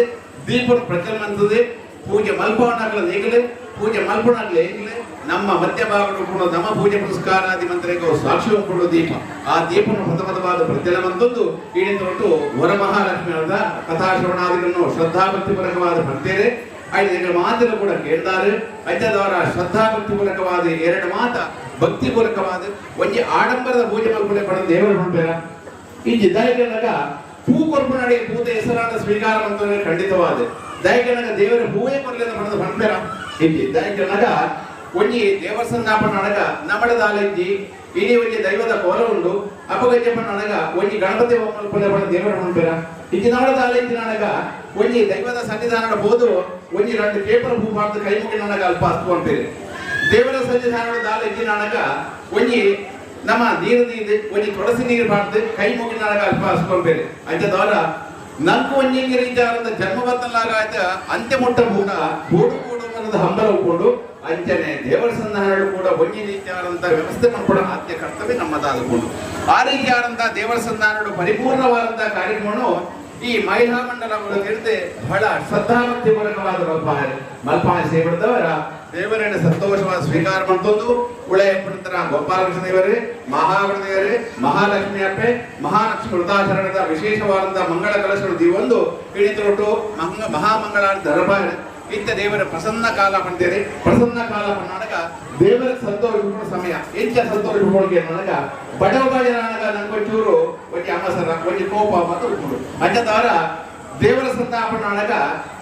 ದೀಪನ ಪ್ರಜ್ವಲನಂತದೆ. ಪೂಜೆ ಮಲ್ಪವನಾಗಲ ನೀಗಲೆ ಪೂಜೆ ಮಲ್ಪನಾಗಲ ಈಗಲೇ ನಮ್ಮ ಮಧ್ಯಭಾಗಗಳು ಕೂಡ ನಮ್ಮ ಪೂಜೆ ಪುರಸ್ಕಾರಾದಿ ಮಂತ್ರಿಗೂ ಸಾಕ್ಷಿ ಕೊಡುವ ದೀಪ. ಆ ದೀಪನ ಪ್ರಥಮವಾದ ಪ್ರಜ್ವಲನಂತದ್ದು ಈ ಹೊರಟು ವರಮಹಾಲಕ್ಷ್ಮಿ ಅವರ ಕಥಾಶ್ರವಣಾದಿಗಳನ್ನು ಶ್ರದ್ಧಾಭಕ್ತಿಪೂರ್ವಕವಾದ ಭಕ್ತೇರೆ ಐದು ಮಾತನ್ನು ಕೂಡ ಕೇಳ್ತಾರೆ. ಅಜ್ಜದವರ ಶ್ರದ್ಧಾಭಕ್ತಿಪೂರ್ವಕವಾದ 2 ಮಾತ ಭಕ್ತಿಪೂರ್ವಕವಾದ ಒಂಜಿ ಆಡಂಬರದ ಪೂಜೆ ಮಲ್ಪನೆ ಪಡೆದ ದೇವರು ಹೊಂಪೇರ ಈ ದಯಗನಾಗ ಹೂ ಕೊರ್ಪು ನಡಿ ಪೂಜೆ ಹೆಸರಾದ ಸ್ವೀಕಾರ ಮಂತ್ರೆ ಖಂಡಿತವಾದ ದಯಗನಾಗ ದೇವರ ಹೂವೇ ಕೊರಲಿಂದ ಪಡೆದ ಹೊಂಪೇರ ಇಲ್ಲಿ ದಯಗನಾಗ ಒಂಜಿ ದೇವಸ್ಥಾಪನ ಅಡಗ ನಮ್ಮಡದಾಲಜ್ಜಿ ಇಡೀ ಒಂಜಿ ದೈವದ ಕೋಲ ಉಂಡು ಅಪಗಜ್ಜಪ್ಪನ ಅಡಗ ಒಂಜಿ ಗಣಪತಿ ಮಲ್ಪನೆ ಪಡೆದ ದೇವರ ಹೊಂಪೇರ ಇಲ್ಲಿ ನಮ್ಮಡದಾಲಜ್ಜಿ ನನಗ ಒಂಜಿ ದೈವದ ಸನ್ನಿಧಾನದ ಬೋದು ಒಂಜಿ 2 ಪೇಪರ್ ಹೂ ಮಾಡ್ದು ಕೈ ಮುಗಿ ನನಗ ಅಲ್ಪ ಅಸ್ತು ಹೊಂಪೇರೆ. ದೇವರ ಸನ್ನಿಧಾನದ ದಾಲಜ್ಜಿ ನನಗ ಒಂಜಿ ನಮ್ಮ ನೀರು ಒಂಜಿ ತುಳಸಿ ನೀರು ಮಾಡ್ದು ಕೈ ಮುಗಿ ನನಗ ಅಲ್ಪ ಹಸ್ಕೊಂಡ್ಬೇರೆ ಅಂಚದವರ ನಂಕು ಒಂಜಿ ರೀತಿಯಾದ ಜನ್ಮಬತ್ತಲಾಗಾಯ್ತ ಅಂತ್ಯ ಮುಟ್ಟ ಕೂಡ ಗೋಡು ಅನ್ನೋದು ಹಂಬಲ ಉಳ್ಕೊಂಡು ಅಂಚನೆ ದೇವರ ಸಂಧಾನಗಳು ಕೂಡ ಒಂಜಿ ರೀತಿಯಾದಂತಹ ವ್ಯವಸ್ಥೆ ಮಾಡ್ಕೊಡೋ ಆದ್ಯ ಕರ್ತವ್ಯ ನಮ್ಮದಾದುಕೊಂಡು ಆ ರೀತಿಯಾದಂತಹ ದೇವರ ಸಂಧಾನಗಳು ಪರಿಪೂರ್ಣವಾದಂತಹ ಕಾರ್ಯಕ್ರಮವನ್ನು ಈ ಮಹಿಳಾ ಮಂಡಲಗಳು ತಿಳಿದು ಬಹಳ ಶ್ರದ್ಧಾಭಕ್ತಿ ಪೂರ್ವಕವಾದ ಮಲ್ಪಾನೆ ಸೇರಿದವರ ದೇವರನ್ನ ಸಂತೋಷವಾದ ಸ್ವೀಕಾರ ಮಾಡ್ತಂದು ಉಳೆ ಪಂಡಿತರ ಗೋಪಾಲಕೃಷ್ಣ ದೇವರೇ, ಮಹಾಗಣಪತಿ ದೇವರೇ, ಮಹಾಲಕ್ಷ್ಮಿ ಅಪ್ಪೆ, ಮಹಾಲಕ್ಷ್ಮಿ ವೃತಾಚರಣದ ವಿಶೇಷವಾದಂತಹ ಮಂಗಳ ಕಲಶಗಳು ದೀವೊಂದು ಇಳಿತೊಟ್ಟು ಮಹಾಮಂಗಳಾರ ದರ್ಬಾರ ಇಂಥ ದೇವರ ಪ್ರಸನ್ನ ಕಾಲ ಪಂತೇರಿ. ಪ್ರಸನ್ನ ಕಾಲ ಪನ್ನಾಡಗ ದೇವರ ಸಂತೋಷ ಸಮಯ ಎಂಚ ಸಂತೋಷ ಹೋಳಿಗೆ ನನಗ ಬಡವ ಜನಗ ನಂಗೊಂಚೂರು ಒಂಜಿ ಅಮಸರ ಒಂಜಿ ಕೋಪ ಮತ್ತು ಉಂಟು ಅಂಜದಾರ ದೇವರ ಸಂತಾಪನಾಡಗ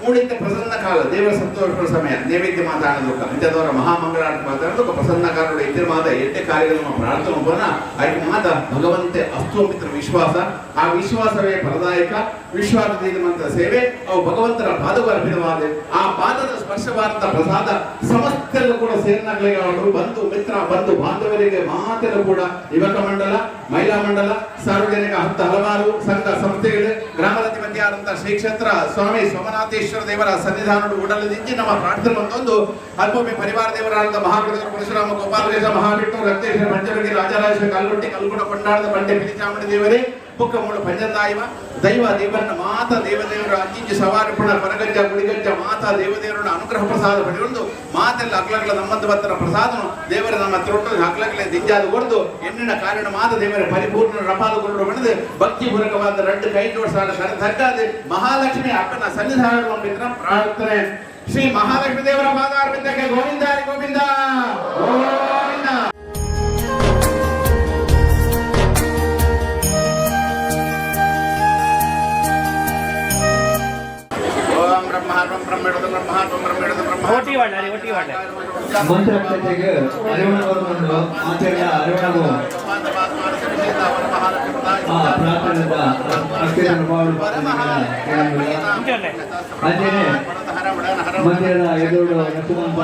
ಮೂಡಿಂತ ಪ್ರಸನ್ನ ಕಾಲ ದೇವರ ಸಂತೋಷ ಸಮಯ ನೈವೇದ್ಯ ಮಾತಾಡೋದು ಅಂಜದವರ ಮಹಾಮಂಗಳಾರತಿ ಮಾತಾಡೋದು ಪ್ರಸನ್ನ ಕಾಲ ಇದ್ರ ಮಾದ ಎಟ್ಟೆ ಕಾರ್ಯಗಳು ಪ್ರಾರ್ಥನೆ ಹೋಗೋಣ ಅದಕ್ಕೆ ಮಾತ ಭಗವಂತೆ ಅಸ್ತು ಮಿತ್ರ ವಿಶ್ವಾಸ. ಆ ವಿಶ್ವಾಸವೇ ಫಲದಾಯಕ. ವಿಶ್ವಾಸದಿಂದ ಸೇವೆ ಅವು ಭಗವಂತನ ಪಾದವು ಅರ್ಪಿತವಾದ ಆ ಪಾದದ ಸ್ಪರ್ಶವಾದಂತ ಪ್ರಸಾದ ಸಮಸ್ತೆಲ್ಲೂ ಕೂಡ ಸೇರ್ನಾಗ್ಲಿಗೆ ಅವರು ಬಂಧು ಮಿತ್ರ ಬಂಧು ಬಾಂಧವರಿಗೆ ಮಾತೆಲ್ಲೂ ಕೂಡ ಯುವಕ ಮಂಡಲ, ಮಹಿಳಾ ಮಂಡಲ, ಸಾರ್ವಜನಿಕ ಹಲವಾರು ಸಂಘ ಸಂಸ್ಥೆಗಳು, ಗ್ರಾಮದ ಮಧ್ಯೆ ಆದಂತಹ ಶ್ರೀ ಕ್ಷೇತ್ರ ಸ್ವಾಮಿ ಸೋಮನಾಥೇಶ್ವರ ದೇವರ ಸನ್ನಿಧಾನ ಉಡಲದಿಂಚಿ ನಮ್ಮ ಪ್ರಾರ್ಥನೆ ಬಂದೊಂದು ಅಲ್ಪಮಿ ಪರಿವಾರ ದೇವರಾದ ಮಹಾಗಣಪತಿ ಪರಶುರಾಮ ಗೋಪಾಲಕೃಷ್ಣ ಮಹಾವಿಷ್ಣು ರಕ್ತೇಶ್ವರ ಪಂಚರಗಿ ರಾಜರಾಜೇಶ್ವರ ಕಲ್ಲೊಟ್ಟಿ ಕಲ್ಗುಣ ಕೊಂಡಾಡದ ಬಂಡೆ ಪಿಲಿಚಾಮಣಿ ದೇವರೇ ಬುಕ್ಕ ಮೂಲ ಪಂಚಂದಾಯವ ದೈವ ದೇವರನ್ನ ಮಾತಾ ದೇವದೇವರ ಅಂಚಿಂಚು ಸವಾರಿ ಪುಣ ಪರಗಜ್ಜ ಗುಡಿಗಜ್ಜ ಮಾತಾ ದೇವದೇವರನ್ನ ಅನುಗ್ರಹ ಪ್ರಸಾದ ಪಡೆಯುವುದು ಮಾತೆಲ್ಲ ಅಕ್ಲಗಳ ನಮ್ಮಂದು ಬತ್ತರ ಪ್ರಸಾದನು ದೇವರ ನಮ್ಮ ತೊಟ್ಟು ಅಕ್ಲಗಳೇ ದಿಂಜಾದು ಹೊಡೆದು ಎಣ್ಣಿನ ಕಾರಣ ಮಾತ ದೇವರ ಪರಿಪೂರ್ಣ ರಪಾದುಕೊಂಡು ಬಣದು ಭಕ್ತಿ ಪೂರ್ವಕವಾದ ರೆಡ್ಡು ಕೈ ಜೋಡಿಸಾಡ ತಗ್ಗಾದೆ ಮಹಾಲಕ್ಷ್ಮಿ ಅಪ್ಪನ ಸನ್ನಿಧಾನ ಪ್ರಾರ್ಥನೆ. ಶ್ರೀ ಮಹಾಲಕ್ಷ್ಮಿ ದೇವರ ಪಾದಾರ್ಪಿತಕ್ಕೆ ಗೋವಿಂದ ಗೋವಿಂದ ಗೋವಿಂದ. ಒಟ್ಟಿ ವಾಡ್ಲಾರಿ ಒಟ್ಟಿ ವಾಡ್ಲ ಮಂತ್ರಕ್ಕೆ ಅರಿವಣವನ್ನು ಆಚರಣೆ ಅರಿವಣವು ಪ್ರಾರ್ಥನೆದ ಅಕ್ಷರವನ್ನು ಅಂಜನೆ ಮಂದಿರದ ಎದುರು ನಸುವಂತ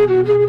Thank you.